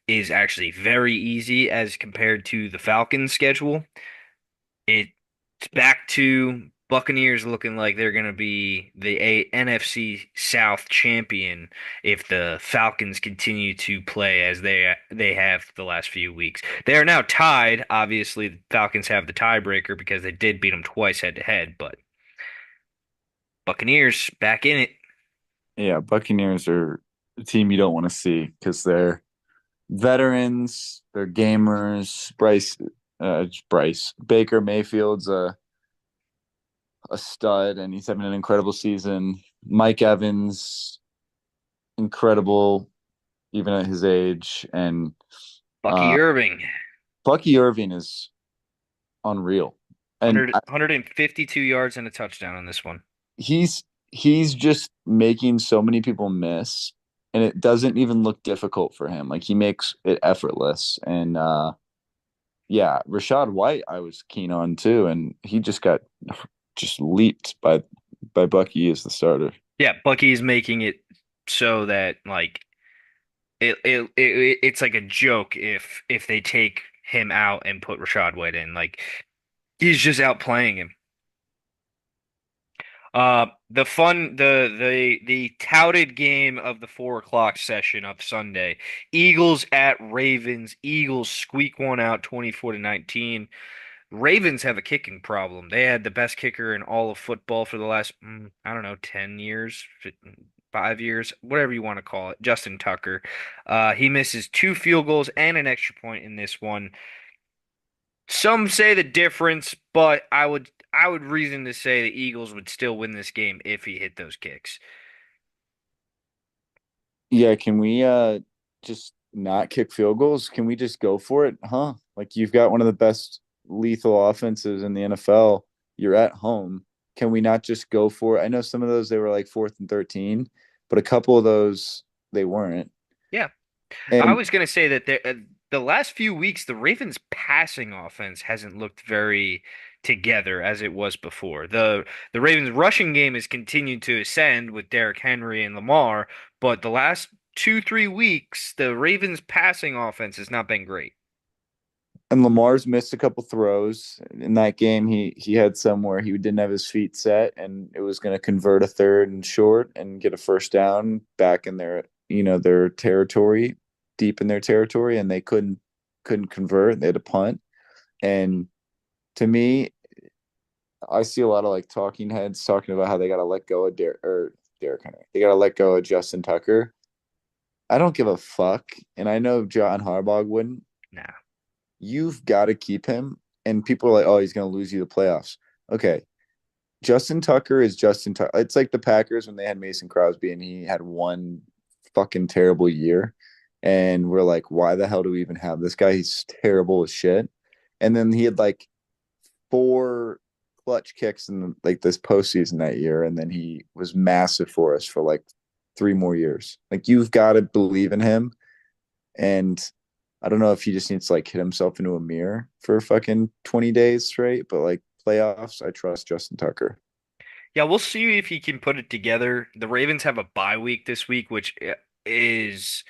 is actually very easy as compared to the Falcons schedule. It's back to Buccaneers looking like they're going to be the NFC South champion if the Falcons continue to play as they have the last few weeks. They are now tied. Obviously, the Falcons have the tiebreaker because they did beat them twice head to head, but Buccaneers back in it. Yeah, Buccaneers are a team you don't want to see because they're veterans, they're gamers. Bryce Baker Mayfield's a stud, and he's having an incredible season. Mike Evans, incredible, even at his age, and Bucky uh, Irving, Bucky Irving is unreal, and 152 yards and a touchdown on this one. he's just making so many people miss, and it doesn't even look difficult for him. Like he makes it effortless, and yeah, Rashad White I was keen on too, and he just got just leaped by Bucky as the starter. Yeah, Bucky's making it so that like it's like a joke if they take him out and put Rashad White in. Like he's just outplaying him. The touted game of the 4 o'clock session of Sunday, Eagles at Ravens. Eagles squeak one out, 24-19. Ravens have a kicking problem. They had the best kicker in all of football for the last, I don't know, 10 years, 5 years, whatever you want to call it. Justin Tucker. He misses two field goals and an extra point in this one. Some say the difference, but I would reason to say the Eagles would still win this game if he hit those kicks. Yeah, can we just not kick field goals? Can we just go for it? Huh? Like you've got one of the best lethal offenses in the NFL. You're at home. Can we not just go for it? I know some of those they were like 4th and 13, but a couple of those they weren't. Yeah, I And was gonna say that the last few weeks the Ravens' passing offense hasn't looked very together as it was before. The Ravens' rushing game has continued to ascend with Derrick Henry and Lamar, but the last 2, 3 weeks the Ravens' passing offense has not been great. and Lamar's missed a couple throws in that game. He had some where he didn't have his feet set, and it was going to convert a third and short and get a first down back in their territory, deep in their territory, and they couldn't convert. They had to punt. And to me, I see a lot of like talking heads talking about how they got to let go of Derrick Henry. They got to let go of Justin Tucker. I don't give a fuck, and I know John Harbaugh wouldn't. Nah. You've got to keep him. And people are like, oh, he's going to lose you the playoffs. Okay. Justin Tucker is Justin Tucker. It's like the Packers when they had Mason Crosby and he had one fucking terrible year. And we're like, why the hell do we even have this guy? He's terrible as shit. And then he had like four clutch kicks in like this postseason that year, and then he was massive for us for like 3 more years. Like you've got to believe in him, and I don't know if he just needs to like hit himself into a mirror for fucking 20 days straight, but like playoffs, I trust Justin Tucker. Yeah, we'll see if he can put it together. The Ravens have a bye week this week, which is,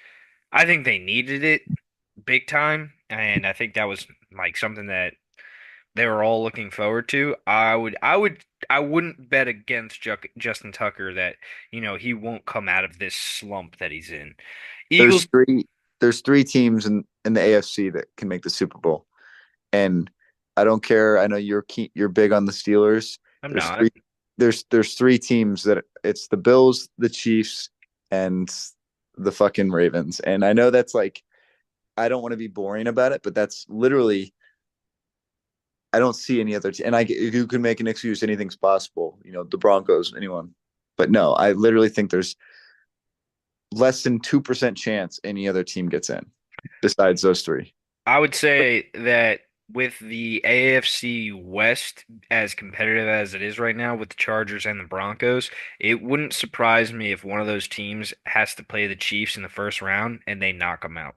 I think they needed it big time, and I think that was like something that they were all looking forward to. I wouldn't bet against Justin Tucker that, he won't come out of this slump that he's in. There's Eagles, three there's three teams in the AFC that can make the Super Bowl. And I don't care. I know you're big on the Steelers. I'm There's not. three there's three teams that it's the Bills, the Chiefs, and the fucking Ravens. And I know that's like I don't want to be boring about it, but that's literally I don't see any other and I you can make an excuse anything's possible, the Broncos, anyone. But no, I literally think there's less than 2% chance any other team gets in besides those three. I would say that with the AFC West as competitive as it is right now with the Chargers and the Broncos, it wouldn't surprise me if one of those teams has to play the Chiefs in the first round and they knock them out.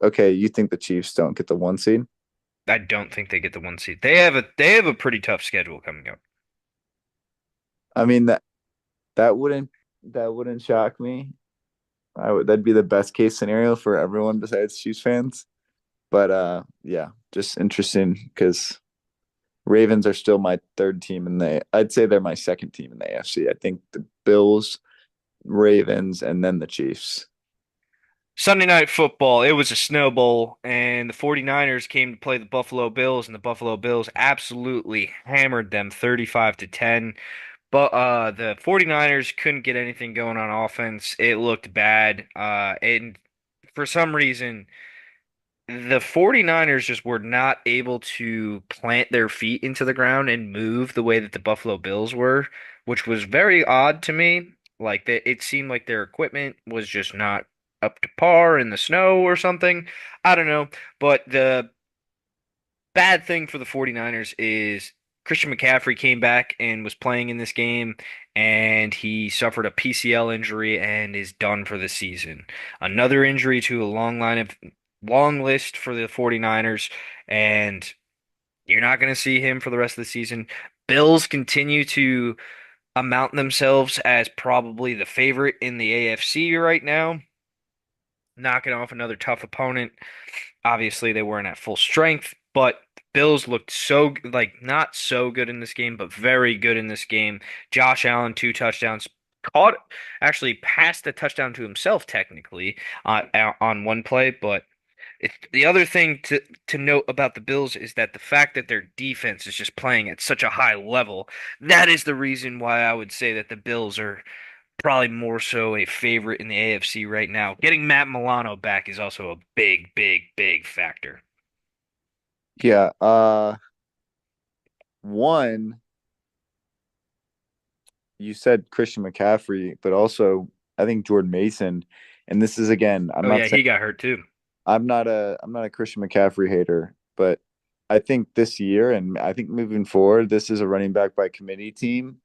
Okay, you think the Chiefs don't get the 1 seed? I don't think they get the 1 seed. They have a pretty tough schedule coming up. I mean that wouldn't that wouldn't shock me. That'd be the best case scenario for everyone besides Chiefs fans. But yeah, just interesting because Ravens are still my third team in the I'd say they're my second team in the AFC. I think the Bills, Ravens, and then the Chiefs. Sunday Night Football, it was a snowball, and the 49ers came to play the Buffalo Bills, and the Buffalo Bills absolutely hammered them 35 to 10. But the 49ers couldn't get anything going on offense. It looked bad. And for some reason, the 49ers just were not able to plant their feet into the ground and move the way that the Buffalo Bills were, which was very odd to me. Like it seemed like their equipment was just not up to par in the snow or something. I don't know. But the bad thing for the 49ers is Christian McCaffrey came back and was playing in this game, and he suffered a PCL injury and is done for the season. Another injury to a long list for the 49ers, and you're not going to see him for the rest of the season. Bills continue to amount themselves as probably the favorite in the AFC right now, knocking off another tough opponent. Obviously, they weren't at full strength, but the Bills looked so like not so good in this game, but very good in this game. Josh Allen, 2 touchdowns, caught actually passed a touchdown to himself technically on one play, but the other thing to note about the Bills is that the fact that their defense is just playing at such a high level, that is the reason why I would say that the Bills are probably more so a favorite in the AFC right now. Getting Matt Milano back is also a big, big, big factor. Yeah. One, you said Christian McCaffrey, but also I think Jordan Mason. And this is again, I'm Oh not yeah, saying he got hurt too. I'm not a Christian McCaffrey hater, but I think this year and I think moving forward, this is a running back by committee team.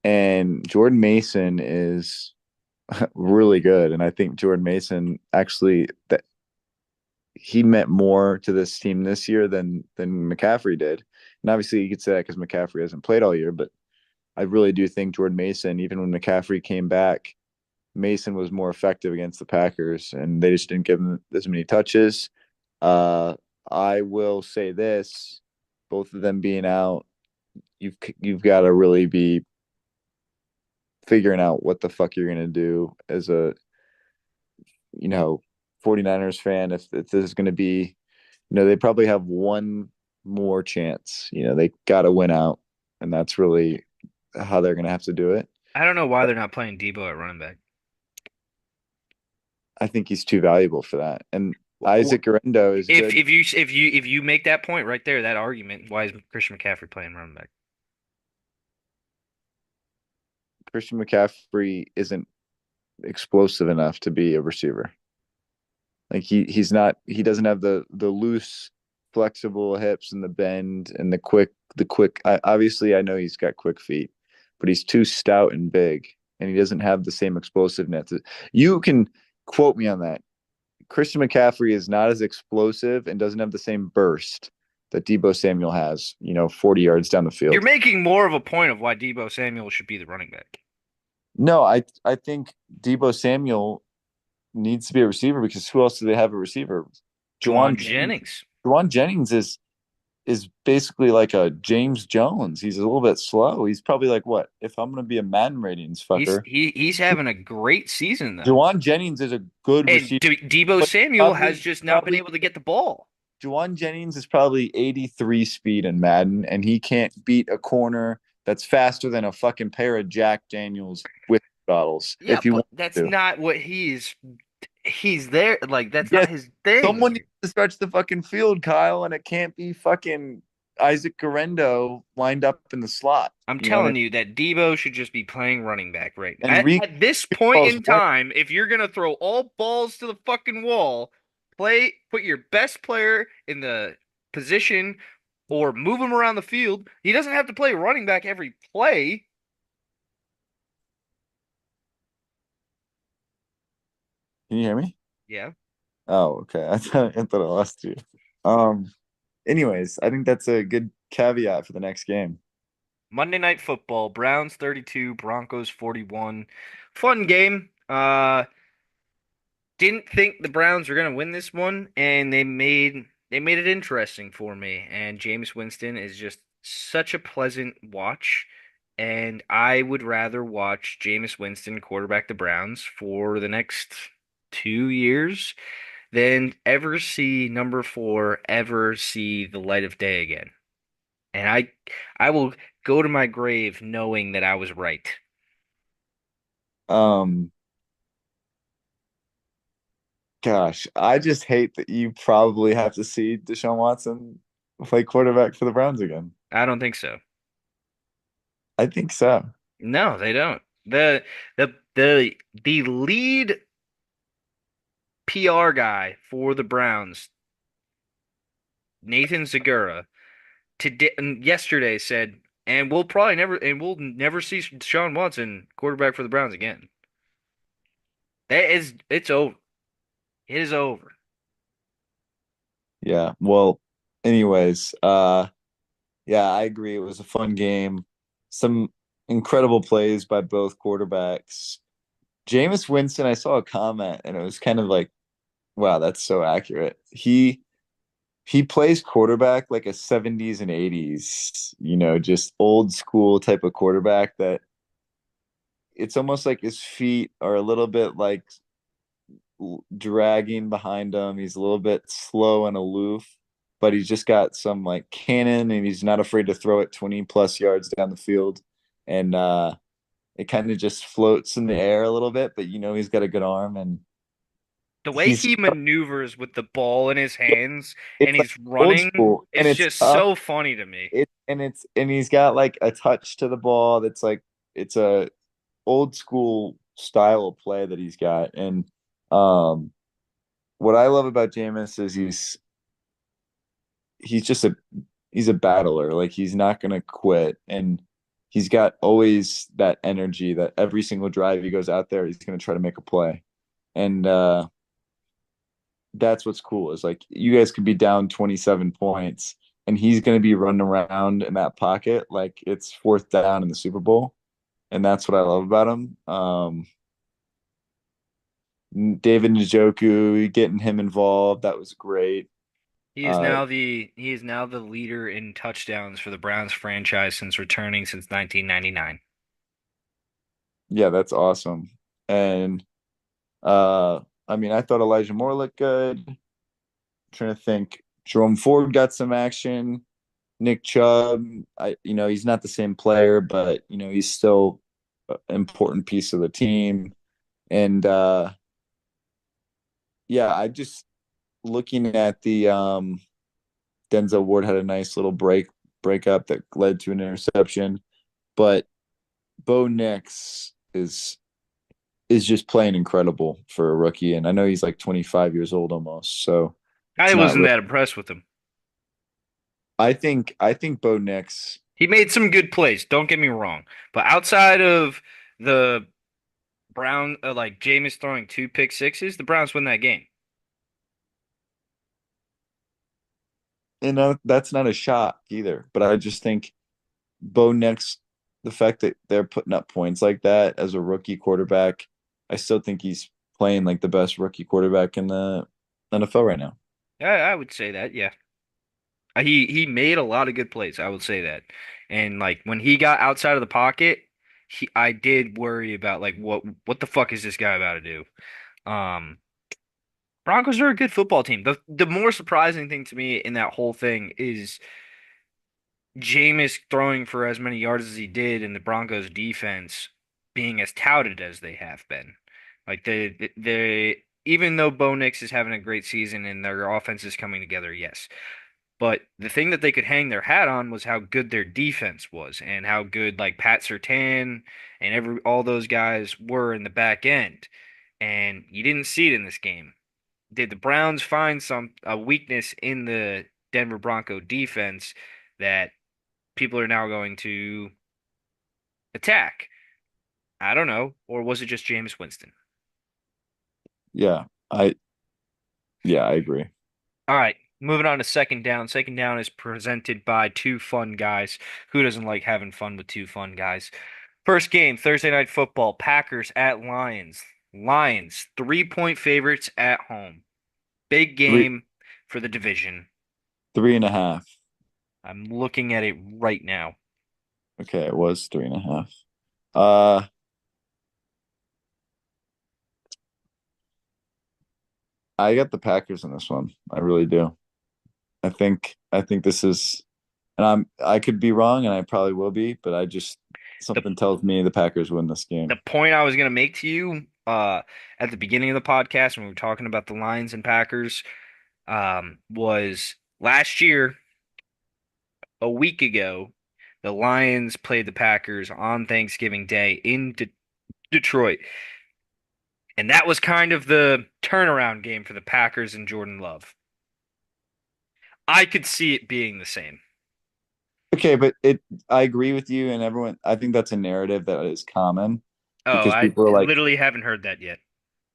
And Jordan Mason is really good. And I think Jordan Mason actually that he meant more to this team this year than McCaffrey did. And obviously you could say that because McCaffrey hasn't played all year, but I really do think Jordan Mason, even when McCaffrey came back, Mason was more effective against the Packers, and they just didn't give him as many touches. Uh, I will say this: both of them being out, you've got to really be figuring out what the fuck you're gonna do as a you know 49ers fan. If this is gonna be, they probably have one more chance. They got to win out, and that's really how they're gonna have to do it. I don't know why they're not playing Debo at running back. I think he's too valuable for that. And Isaac Guerrero is If good. if you make that point right there, that argument, why is Christian McCaffrey playing running back? Christian McCaffrey isn't explosive enough to be a receiver. Like he doesn't have the loose, flexible hips and the bend and the quick. Obviously, I know he's got quick feet, but he's too stout and big, and he doesn't have the same explosiveness. You can quote me on that. Christian McCaffrey is not as explosive and doesn't have the same burst that Debo Samuel has. 40 yards down the You're field. making more of a point of why Debo Samuel should be the running back. No, I think Debo Samuel needs to be a receiver because who else do they have a receiver? Juwan Juwan Jennings. Jennings. Juwan Jennings is basically like a James Jones. He's a little bit slow. He's probably like what? If I'm gonna be a Madden ratings fucker, He's having a great season though. Juwan Jennings is a good And receiver, Debo but Samuel has probably just not been probably able to get the ball. Juwan Jennings is probably 83 speed in Madden, and he can't beat a corner that's faster than a fucking pair of Jack Daniels whiskey bottles Yeah, if he but wants that's to. not what he's there like that's Yes, not his thing. someone needs to stretch the fucking field, Kyle, and it can't be fucking Isaac Guerrero lined up in the slot. I'm You know what I mean? telling you that Debo should just be playing running back right now. And Rico At this point Ball's in right. time, if you're gonna throw all balls to the fucking wall, put your best player in the position or move him around the field. He doesn't have to play running back every play. Can you hear me? Yeah. Oh, okay. I thought I lost you. Um. Anyways, I think that's a good caveat for the next game. Monday Night Football, Browns 32, Broncos 41. Fun game. Didn't think the Browns were gonna win this one, and they made it interesting for me. And Jameis Winston is just such a pleasant watch, and I would rather watch Jameis Winston quarterback the Browns for the next 2 years than ever see number four ever see the light of day again. And I will go to my grave knowing that I was right. Um. Gosh, I just hate that you probably have to see Deshaun Watson play quarterback for the Browns again. I don't think so. I think so. No, they don't. The lead PR guy for the Browns, Nathan Zagura, yesterday said, and we'll never see Deshaun Watson quarterback for the Browns again. It's over. It is over. Yeah. Well, anyways, yeah, I agree. It was a fun game. Some incredible plays by both quarterbacks. Jameis Winston, I saw a comment and it was kind of like, wow, that's so accurate. He plays quarterback like a 70s and 80s, just old school type of quarterback that it's almost like his feet are a little bit like dragging behind him. He's a little bit slow and aloof, but he's just got some like cannon and he's not afraid to throw it 20 plus yards down the field. And it kind of just floats in the air a little bit, but he's got a good arm and The way he's he maneuvers with the ball in his hands and it's like he's old running school and is it's just tough. so funny to me. And he's got like a touch to the ball that's like it's a old school style of play that he's got. And um what I love about Jameis is he's just he's a battler. Like he's not gonna quit, and he's got always that energy that every single drive he goes out there, he's gonna try to make a play, and that's what's cool. Is like you guys could be down 27 points, and he's gonna be running around in that pocket like it's fourth down in the Super Bowl, and that's what I love about him. David Njoku, getting him involved, that was great. Uh, He is now the leader in touchdowns for the Browns franchise since returning since 1999. yeah, that's awesome. And I mean, I thought Elijah Moore looked good. I'm trying to think. Jerome Ford got some action. Nick Chubb, he's not the same player, but he's still an important piece of the team. And yeah, I just looking at the Denzel Ward had a nice little breakup that led to an interception, but Bo Nix is just playing incredible for a rookie, and I know he's like 25 years old almost, so I it's not wasn't real. that impressed with him. I think Bo Nix He made some good plays, don't get me wrong. But outside of the Brown, like Jameis throwing two pick sixes, the Browns win that game. and that's not a shot either, but I just think Bo Nix, the fact that they're putting up points like that as a rookie quarterback, I still think he's playing like the best rookie quarterback in the NFL right now. I would say that, yeah. He made a lot of good plays, I would say that. And like when he got outside of the pocket, I did worry about like what the fuck is this guy about to do? Um, Broncos are a good football team. The more surprising thing to me in that whole thing is Jameis throwing for as many yards as he did and the Broncos defense being as touted as they have been. Like they even though Bo Nix is having a great season and their offense is coming together, yes. But the thing that they could hang their hat on was how good their defense was and how good like Pat Surtain and every all those guys were in the back end. And you didn't see it in this game. Did the Browns find some a weakness in the Denver Bronco defense that people are now going to attack? I don't know. Or was it just Jameis Winston? Yeah, I yeah, I agree. All right, moving on to second down. Second down is presented by two fun guys. Who doesn't like having fun with two fun guys? First game, Thursday night football, Packers at Lions. Lions, 3-point favorites at home. Big Three game for the division. three and a half. I'm looking at it right now. Okay, it was three and a half. Uh I got the Packers in this one. I really do. I think this is, and I could be wrong and I probably will be, but I just The something tells me the Packers win this the game. point I was going to make to you at the beginning of the podcast when we were talking about the Lions and Packers was last year, a week ago, the Lions played the Packers on Thanksgiving Day in Detroit. And that was kind of the turnaround game for the Packers and Jordan Love. I could see it being the same. Okay, but I agree with you and everyone. I think that's a narrative that is common Oh, because I people are like, literally haven't heard that yet.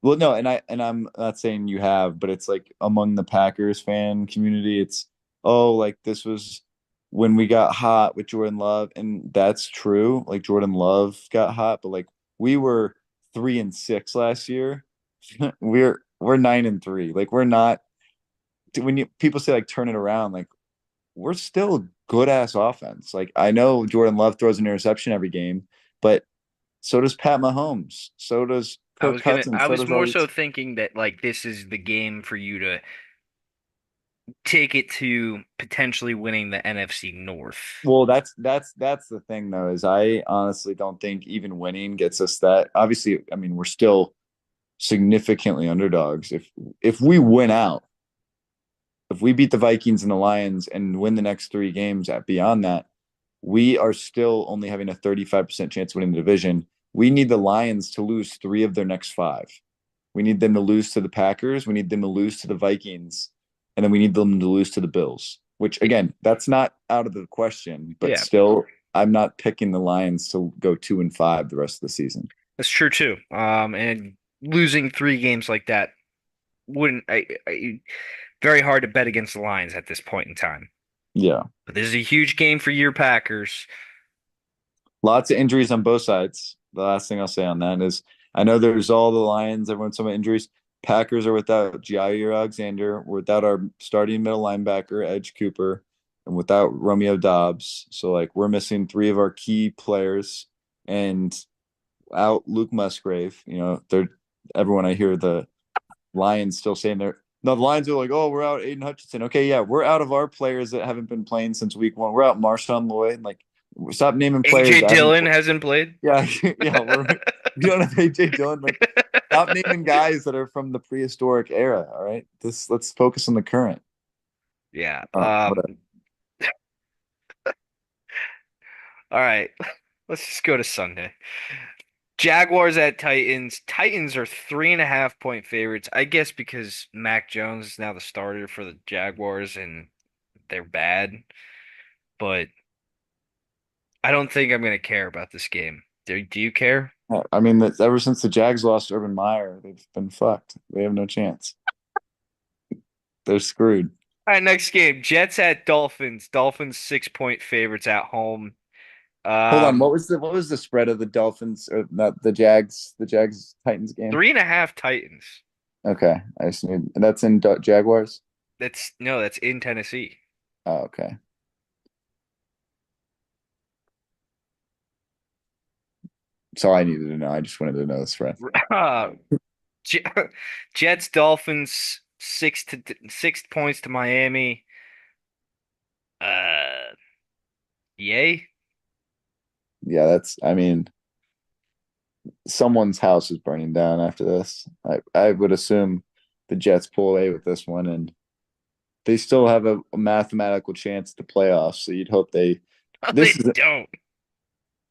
well, no, and I'm not saying you have, but it's like among the Packers fan community, it's oh, like this was when we got hot with Jordan Love, and that's true. Like Jordan Love got hot, but like we were 3-6 last year. We're 9-3. Like we're not when you people say like turn it around, like we're still good ass offense. Like I know Jordan Love throws an interception every game, but so does Pat Mahomes. So does Kirk Cousins. I So was does all more so these. thinking that like this is the game for you to take it to potentially winning the NFC North. Well, that's the thing though, is I honestly don't think even winning gets us that. Obviously, I mean, we're still significantly underdogs. If we win out, if we beat the Vikings and the Lions and win the next three games at beyond that, we are still only having a 35% chance of winning the division. We need the Lions to lose three of their next five. We need them to lose to the Packers. We need them to lose to the Vikings. And then we need them to lose to the Bills, which Y- again, that's not out of the question, but Yeah, still, I'm not picking the Lions to go 2-5 the rest of the season. that's true too. And losing three games like that wouldn't very hard to bet against the Lions at this point in time. Yeah. But this is a huge game for your Packers. Lots of injuries on both sides. The last thing I'll say on that is I know there's all the Lions, everyone's some injuries. Packers are without Jair Alexander. We're without our starting middle linebacker, Edge Cooper, and without Romeo Dobbs. So like we're missing three of our key players and out Luke Musgrave. You know, they're everyone I hear the Lions still saying they're no, the Lions are like, oh, we're out Aiden Hutchinson. Okay, yeah, we're out of our players that haven't been playing since week one. We're out Marshawn Lloyd. Like Stop naming players AJ that haven't. Dillon hasn't played. Yeah, yeah. We don't have AJ Dillon. Like, stop naming guys that are from the prehistoric era. All right, this let's focus on the current. Yeah. Whatever. All right. Let's just go to Sunday. Jaguars at Titans. Titans are 3.5 point favorites. I guess because Mac Jones is now the starter for the Jaguars and they're bad. But I don't think I'm gonna care about this game. Do you care? I mean, that's ever since the Jags lost Urban Meyer, they've been fucked. They have no chance. They're screwed. All right, next game. Jets at Dolphins. Dolphins 6 point favorites at home. Hold on. Um, What was the spread of the Dolphins or not the Jags Titans game? 3.5 Titans. Okay, I just need and that's in Jaguars. That's no, that's in Tennessee. Oh, okay. That's all I needed to know. I just wanted to know the spread. Uh, J- Jets Dolphins 6 points to Miami. Uh, yay. Yeah, that's. I mean, someone's house is burning down after this. I would assume the Jets pull away with this one, and they still have a mathematical chance at the playoffs. So you'd hope they. Oh, This they is. don't.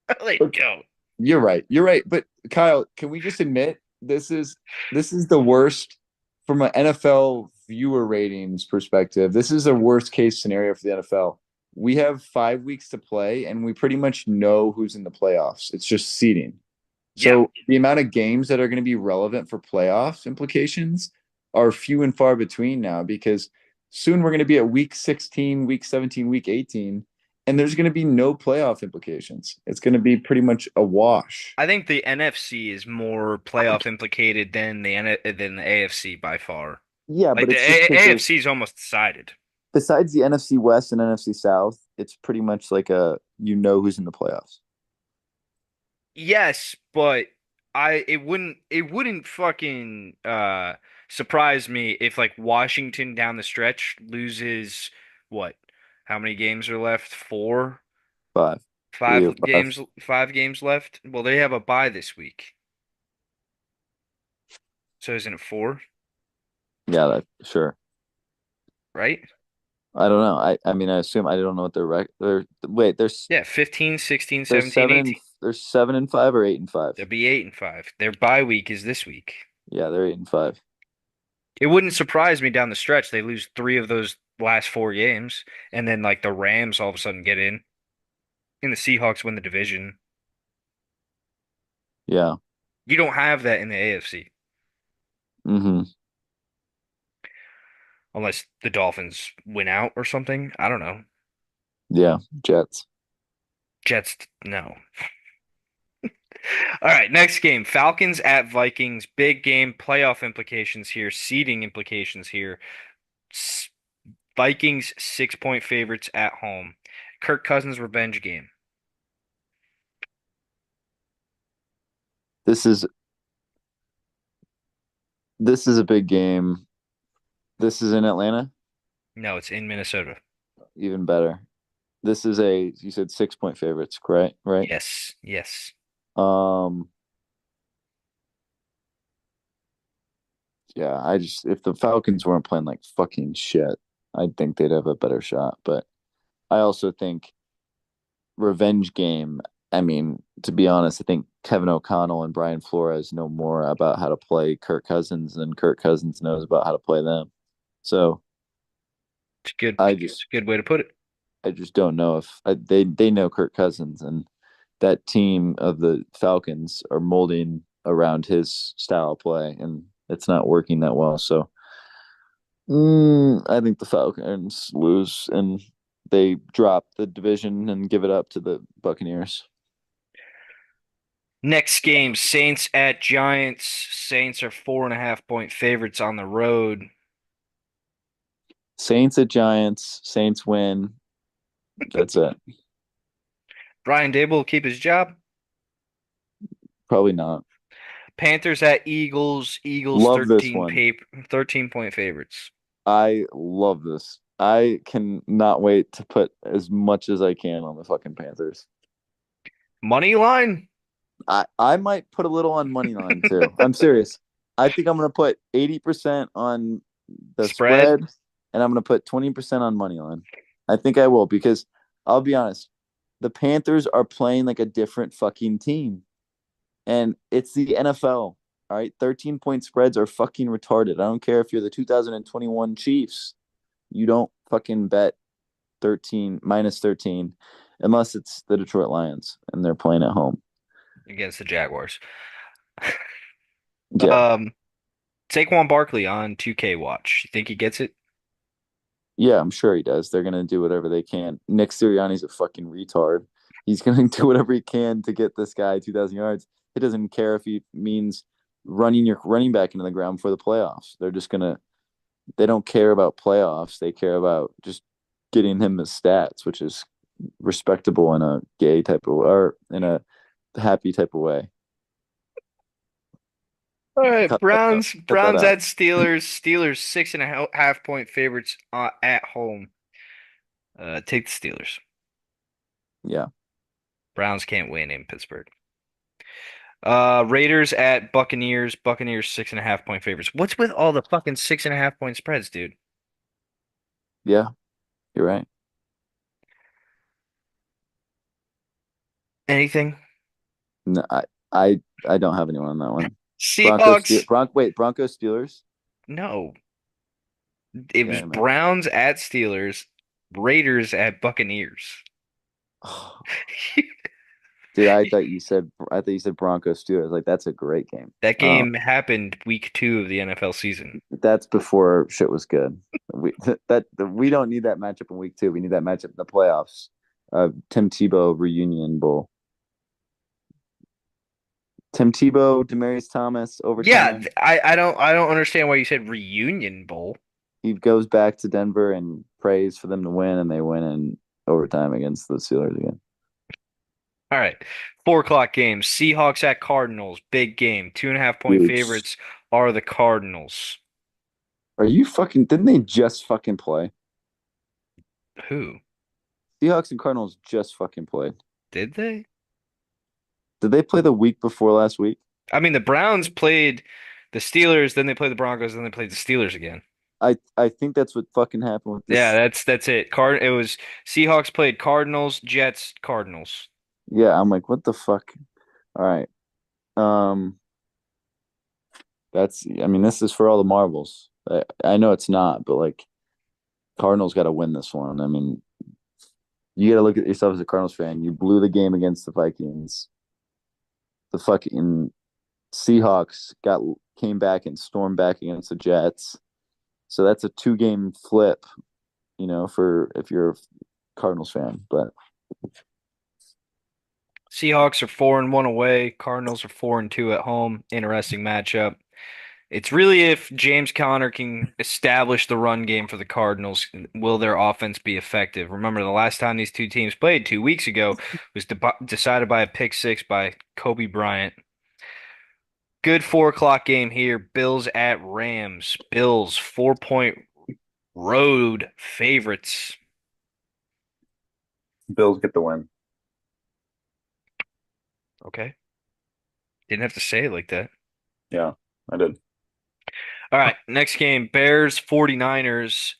Oh, they But don't. you're right. You're right. But Kyle, can we just admit this is the worst from an NFL viewer ratings perspective. This is a worst case scenario for the NFL. We have 5 weeks to play, and we pretty much know who's in the playoffs. It's just seeding. Yeah, So the amount of games that are going to be relevant for playoff implications are few and far between now because soon we're going to be at week 16, week 17, week 18, and there's going to be no playoff implications. It's going to be pretty much a wash. I think the NFC is more playoff implicated than the AFC by far. Yeah, Like but the it's just because there's AFC is almost decided. besides the NFC West and NFC South, it's pretty much like a you know who's in the playoffs. Yes, but it wouldn't fucking surprise me if like Washington down the stretch loses what? How many games are left? Four? Five, three or Five five. games, 5 games left. Well, they have a bye this week. So isn't it four, Yeah, that sure. right? I don't know. I mean I assume I don't know what their they're wait, Yeah, 15, 16, they're 17, seven and 18. they're 7-5 or 8-5. They'll be 8-5. Their bye week is this week. Yeah, they're 8-5. It wouldn't surprise me down the stretch. They lose three of those last 4 games, and then like the Rams all of a sudden get in, and the Seahawks win the division. Yeah. You don't have that in the AFC Mm-hmm. unless the Dolphins win out or something. I don't know. Yeah. Jets. Jets, no. All right, next game. Falcons at Vikings. Big game. Playoff implications here. Seeding implications here. S- Vikings 6 point favorites at home. Kirk Cousins revenge game. This is this is a big game. This is in Atlanta. No, it's in Minnesota. Even better. This is a you said 6 point favorites, correct? Right? Yes, yes. Um yeah, I just if the Falcons weren't playing like fucking shit, I'd think they'd have a better shot. But I also think revenge game. I mean, to be honest, I think Kevin O'Connell and Brian Flores know more about how to play Kirk Cousins than Kirk Cousins knows about how to play them. So It's good. I It's just a good way to put it. I just don't know if they know Kirk Cousins and that team of the Falcons are molding around his style of play and it's not working that well. So I think the Falcons lose and they drop the division and give it up to the Buccaneers. Next game, Saints at Giants. Saints are 4.5 point favorites on the road. Saints at Giants. Saints win. That's it. Brian Dable will keep his job. Probably not. Panthers at Eagles. Eagles Love this one. 13 point favorites. I love this. I can not wait to put as much as I can on the fucking Panthers. Money line I might put a little on money line too. I'm serious. I think I'm gonna put 80% on the spread. spread, and I'm gonna put 20% on money line. I think I will because I'll be honest, the Panthers are playing like a different fucking team, and it's the NFL. All right, 13-point spreads are fucking retarded. I don't care if you're the 2021 Chiefs. You don't fucking bet 13 minus 13 unless it's the Detroit Lions and they're playing at home. Against the Jaguars. Yeah. Um, Saquon Barkley on 2K watch. You think he gets it? Yeah, I'm sure he does. They're gonna do whatever they can. Nick Sirianni's a fucking retard. He's gonna do whatever he can to get this guy 2,000 yards. He doesn't care if he means running your running back into the ground for the playoffs. They're just gonna. They don't care about playoffs. They care about just getting him his stats, which is respectable in a gay type of or in a happy type of way. All right, Cut that out. Cut that Browns out. at Steelers. Steelers 6.5 point favorites at home. Take the Steelers. Yeah, Browns can't win in Pittsburgh. Raiders at Buccaneers. Buccaneers 6.5 point favorites. What's with all the fucking 6.5 point spreads, dude? yeah, you're right. Anything? No, I don't have anyone on that one. Seahawks? Broncos Steelers. No. It was Yeah, man. Browns at Steelers, Raiders at Buccaneers. Dude, I thought you said Broncos Steelers. Like that's a great game. That game happened week 2 of the NFL season. That's before shit was good. We we don't need that matchup in week 2. We need that matchup in the playoffs. Tim Tebow reunion bowl. Tim Tebow, Demarius Thomas Yeah, overtime. I don't understand why you said reunion bowl. He goes back to Denver and prays for them to win, and they win in overtime against the Steelers again. All right. 4 o'clock game. Seahawks at Cardinals. Big game. 2.5 point Huge. favorites are the Cardinals. Are you fucking? Didn't they just fucking play? Who? Seahawks and Cardinals just fucking played. Did they? Did they play the week before last week? I mean, the Browns played the Steelers, then they played the Broncos, then they played the Steelers again. I think that's what fucking happened with Yeah, this. that's it. It was Seahawks played Cardinals, Jets, Cardinals. Yeah, I'm like, what the fuck? All right. Um, I mean, this is for all the marbles. I know it's not, but like, Cardinals got to win this one. I mean, you got to look at yourself as a Cardinals fan. You blew the game against the Vikings. The fucking Seahawks came back and stormed back against the Jets. So that's a 2-game flip, for if you're a Cardinals fan. But Seahawks are 4-1 away. Cardinals are 4-2 at home. Interesting matchup. It's really if James Conner can establish the run game for the Cardinals, will their offense be effective? Remember, the last time these two teams played 2 weeks ago was decided by a pick six by Kobe Bryant. Good 4 o'clock game here. Bills at Rams. Bills 4 point road favorites. Bills get the win. Okay. Didn't have to say it like that. Yeah, I did. All right. Next game. Bears 49ers.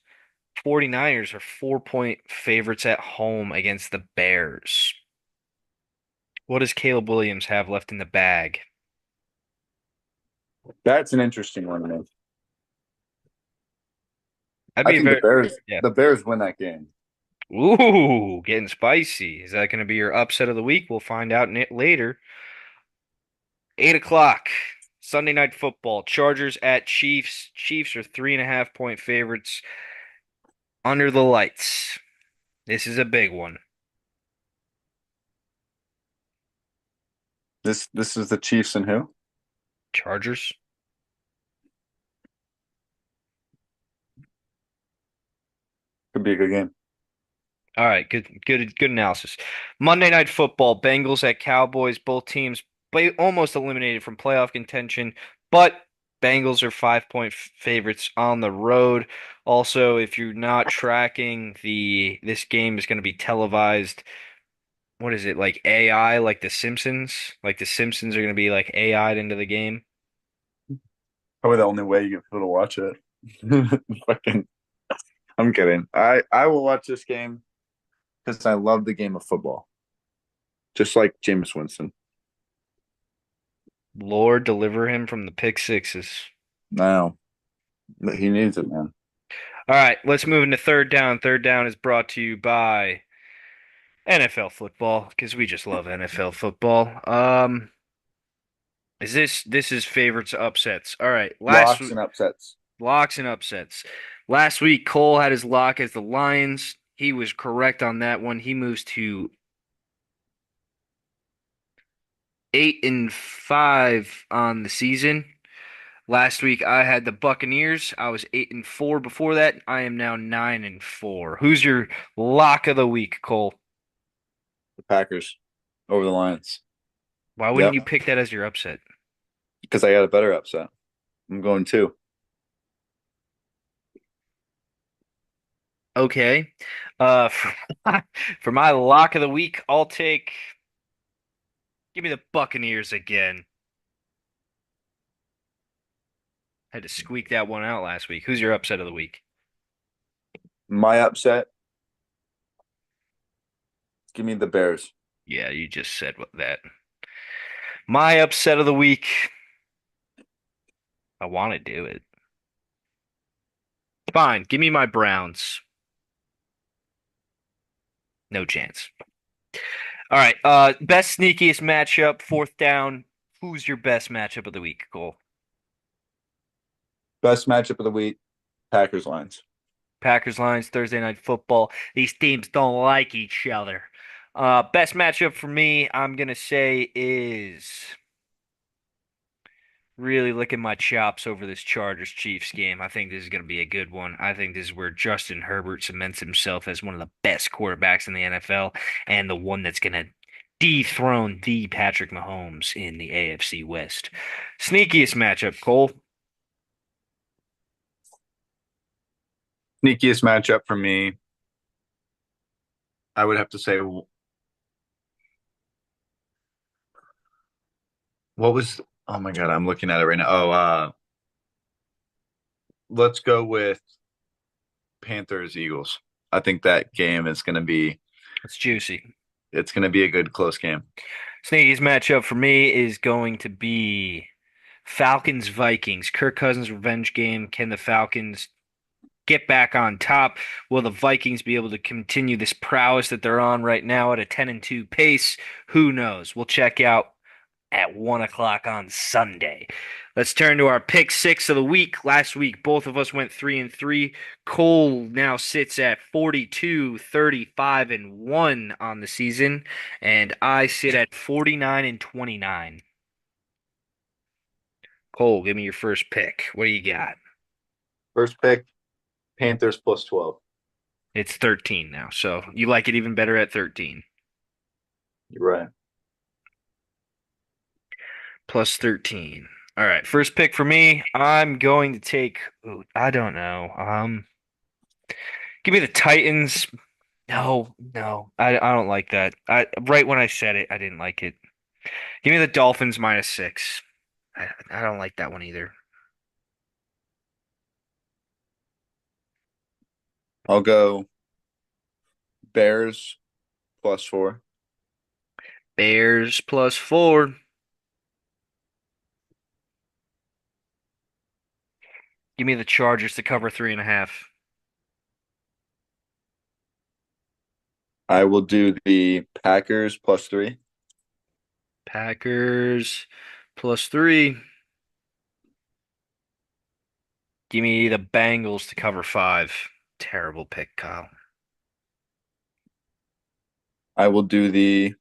49ers are 4 point favorites at home against the Bears. What does Caleb Williams have left in the bag? That's an interesting one, man. I'd I be think very, yeah. the Bears win that game. Ooh, getting spicy. Is that going to be your upset of the week? We'll find out later. 8 o'clock, Sunday night football. Chargers at Chiefs. Chiefs are 3.5 point favorites under the lights. This is a big one. This is the Chiefs and who? Chargers. Could be a good game. All right, good analysis. Monday Night Football, Bengals at Cowboys. Both teams almost eliminated from playoff contention, but Bengals are 5 point favorites on the road. Also, if you're not tracking this game is going to be televised what is it, like AI, like The Simpsons? Like The Simpsons are gonna be like AI'd into the game. Probably the only way you get people to watch it. Fucking, I'm kidding. I will watch this game because I love the game of football, just like Jameis Winston. Lord deliver him from the pick sixes. No, but he needs it, man. All right, let's move into third down. Third down is brought to you by NFL football because we just love NFL football. Is this is favorites upsets? All right, Locks and upsets. locks and upsets. Last week Cole had his lock as the Lions. He was correct on that one. He moves to 8-5 on the season. Last week I had the Buccaneers. I was 8-4 before that. I am now 9-4. Who's your lock of the week, Cole? The Packers over the Lions. Why wouldn't Yep, you pick that as your upset? because I got a better upset. I'm going two. Okay. For for my lock of the week, I'll take. Give me the Buccaneers again. Had to squeak that one out last week. Who's your upset of the week? My upset. Give me the Bears. Yeah, you just said that. My upset of the week. I want to do it. Fine. Give me my Browns. No chance. All right. Best sneakiest matchup, fourth down. Who's your best matchup of the week, Cole? Best matchup of the week. Packers Lions. Packers Lions Thursday night football. These teams don't like each other. Best matchup for me, I'm gonna say is really licking my chops over this Chargers Chiefs game. I think this is gonna be a good one. I think this is where Justin Herbert cements himself as one of the best quarterbacks in the NFL and the one that's gonna dethrone the Patrick Mahomes in the AFC West. Sneakiest matchup, Cole. Sneakiest matchup for me. I would have to say, what was? Oh my God, I'm looking at it right now. Oh, let's go with Panthers Eagles. I think that game is going to be. It's juicy. It's going to be a good close game. Sneakiest matchup for me is going to be Falcons Vikings. Kirk Cousins revenge game. Can the Falcons get back on top? Will the Vikings be able to continue this prowess that they're on right now at a 10-2 pace? Who knows? We'll check out at 1 o'clock on Sunday. Let's turn to our pick six of the week. Last week, both of us went 3-3. Cole now sits at 42, 35, and 1 on the season, and I sit at 49 and 29. Cole, give me your first pick. What do you got? First pick, Panthers plus 12. It's 13 now, so you like it even better at 13. You're right. Plus 13. All right, first pick for me. I'm going to take, ooh, I don't know. Give me the Titans. No, no, I don't like that. I right when I said it, I didn't like it. Give me the Dolphins -6. I don't like that one either. I'll go Bears plus 4. Bears +4. Give me the Chargers to cover 3.5. I will do the Packers plus 3. Packers +3. Give me the Bengals to cover 5. Terrible pick, Kyle. I will do the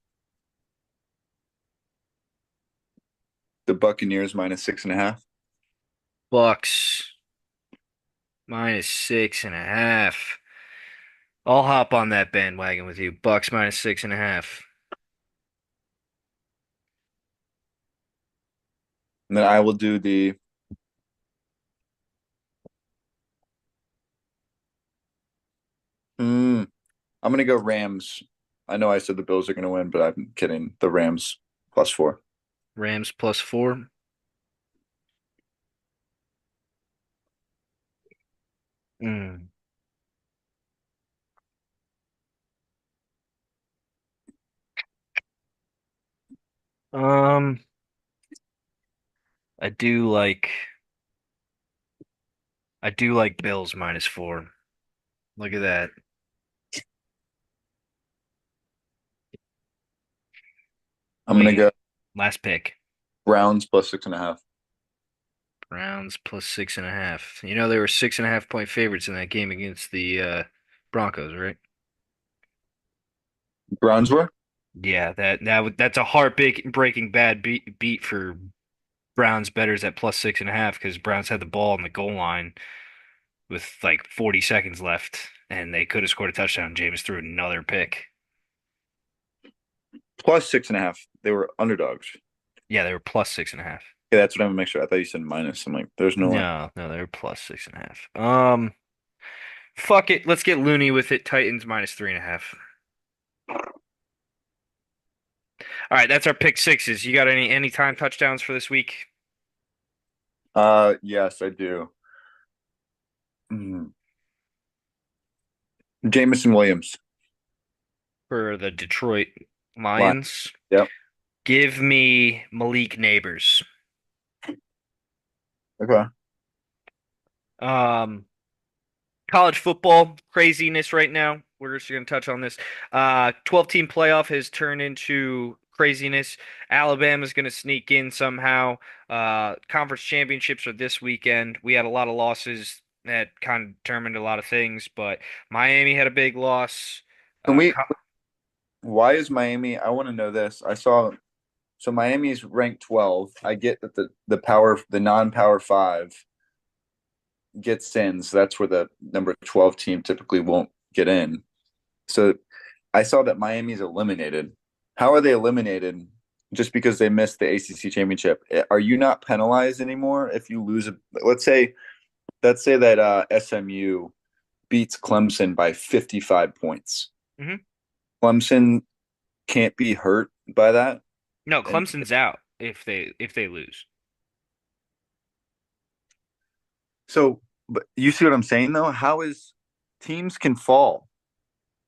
Buccaneers minus 6.5. Bucks -6.5. I'll hop on that bandwagon with you. Bucks -6.5. And then I will do the I'm gonna go Rams I know I said the Bills are going to win, but I'm kidding. The Rams +4. Rams +4. Mm. Um, I do like I do like Bills -4. Look at that. I'm What going do to you go last pick? Browns +6.5. Browns +6.5. You know they were 6.5 point favorites in that game against the Broncos, right? Browns were? Yeah, that's a heartbreaking bad beat for Browns bettors at +6.5 because Browns had the ball on the goal line with like 40 seconds left, and they could have scored a touchdown. James threw another pick. +6.5. They were underdogs. Yeah, they were +6.5. Yeah, that's what I'm gonna make sure. I thought you said minus. I'm like, there's no way. No, no, they were +6.5. Fuck it, let's get loony with it. Titans -3.5. All right, that's our pick sixes. You got any time touchdowns for this week Yes, I do. Mm. Jamison Williams. for the Detroit Line. Lions? Yep. Give me Malik Neighbors. Okay. Um, College football craziness right now. We're just going to touch on this. 12-team playoff has turned into craziness. Alabama's going to sneak in somehow. Conference championships are this weekend. We had a lot of losses that kind of determined a lot of things, but Miami had a big loss. Can Uh, we? co- Why is Miami? I want to know this. I saw. So Miami's ranked 12. I get that the non-power five gets in, so that's where the number 12 team typically won't get in. So I saw that Miami's eliminated. How are they eliminated? Just because they missed the ACC championship? Are you not penalized anymore if you lose a? Let's say that SMU beats Clemson by 55 points. Mhm. Clemson can't be hurt by that, No, and Clemson's out if they lose. so. But you see what I'm saying, though? How is teams can fall?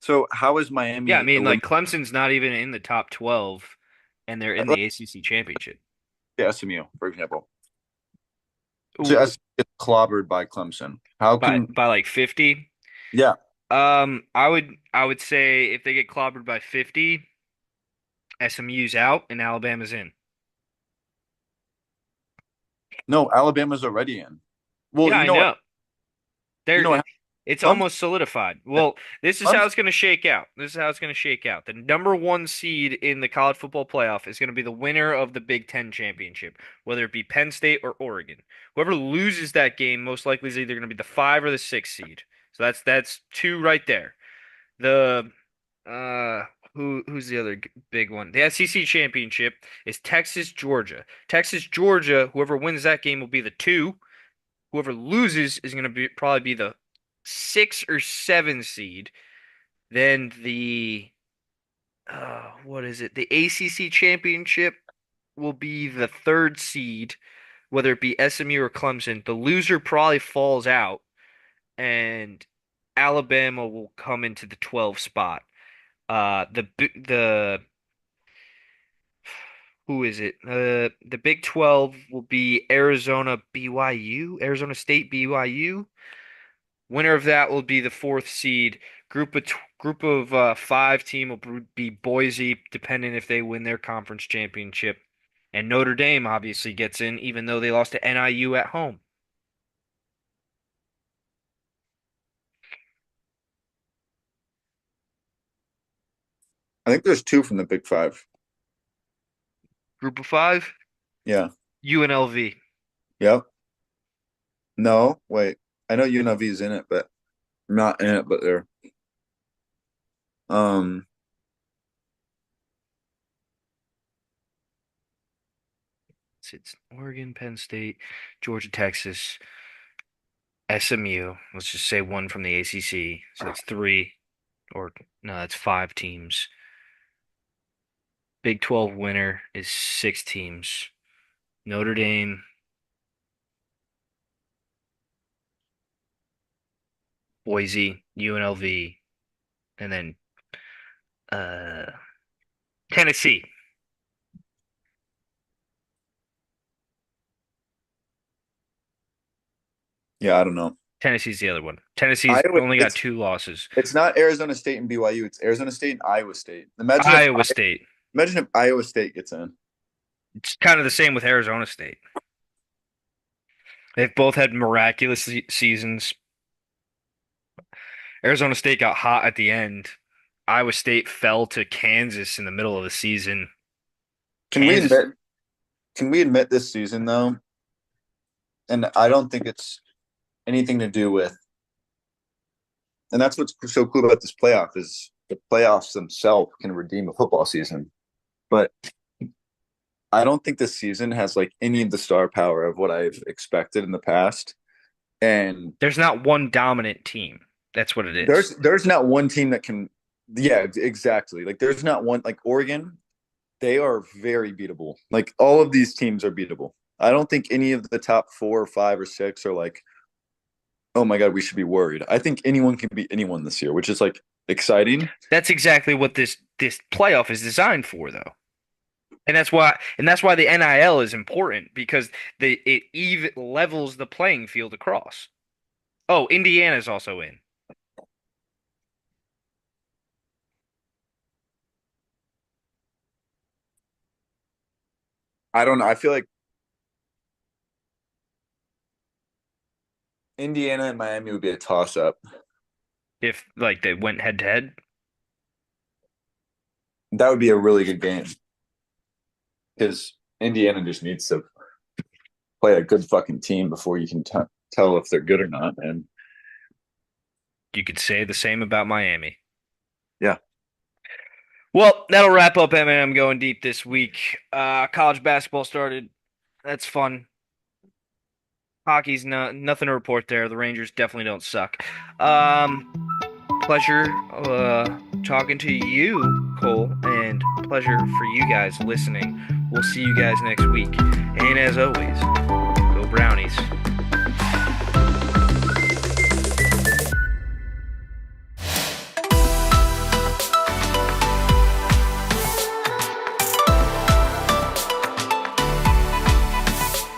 So how is Yeah, I Miami mean, like eliminated? Clemson's not even in the top 12, and they're in Let's the ACC championship. say SMU, for example. So Ooh, SMU gets clobbered by Clemson. How by can? by like 50. Yeah, I would say if they get clobbered by 50, SMU's out and Alabama's in. no, Alabama's already in. Well, Yeah, you I know what? know. You know what? It's Clemson, almost solidified. Well, this is how Clemson, it's going to shake out. This is how it's going to shake out. The number one seed in the college football playoff is going to be the winner of the Big Ten championship, whether it be Penn State or Oregon. Whoever loses that game most likely is either going to be the 5 or the 6 seed. So that's two right there. The uh who's the other big one? The SEC championship is Texas Georgia. Texas Georgia, whoever wins that game will be the 2. Whoever loses is going to be probably be the 6 or 7 seed. Then the what is it? The ACC championship will be the 3rd seed, whether it be SMU or Clemson. The loser probably falls out, and Alabama will come into the 12 spot. The who is it? The Big 12 will be Arizona BYU, Arizona State BYU. Winner of that will be the 4th seed. Group of 5 team will be Boise, depending if they win their conference championship. And Notre Dame obviously gets in, even though they lost to NIU at home. I think there's two from the Big Five. Group of 5, Yeah. UNLV. Yep. No, wait. I know UNLV is in it, but not in it, but they're um It's Oregon, Penn State, Georgia, Texas, SMU. Let's just say one from the ACC. So that's 3, or no, that's 5 teams. Big 12 winner is 6 teams. Notre Dame, Boise, UNLV, and then uh Tennessee. Yeah, I don't know. Tennessee's the other one. Tennessee's Iowa, only got 2 losses. it's not Arizona State and BYU. It's Arizona State and Iowa State. Iowa State. Imagine if Iowa State gets in. It's kind of the same with Arizona State. They've both had miraculous seasons. Arizona State got hot at the end. Iowa State fell to Kansas in the middle of the season. Can we Kansas, admit? Can we admit this season though? And I don't think it's anything to do with. And that's what's so cool about this playoff is the playoffs themselves can redeem a football season. But I don't think this season has like any of the star power of what I've expected in the past. And there's not one dominant team. That's what it is. there's not one team that can. Yeah, exactly. Like there's not one like Oregon. They are very beatable. Like all of these teams are beatable. I don't think any of the top 4 or 5 or 6 are like, oh my god, we should be worried. I think anyone can beat anyone this year, which is like exciting. That's exactly what this playoff is designed for, though. And that's why the NIL is important because it even levels the playing field across. Oh, Indiana's also in. I don't know. I feel like Indiana and Miami would be a toss up. If like they went head to head. That would be a really good game because Indiana just needs to play a good fucking team before you can tell if they're good or not. And You could say the same about Miami. yeah, Well, that'll wrap up MnM going deep this week. College basketball started. That's fun. Hockey's nothing to report there. The Rangers definitely don't suck. Pleasure talking to you, Cole, and pleasure for you guys listening. We'll see you guys next week. And as always,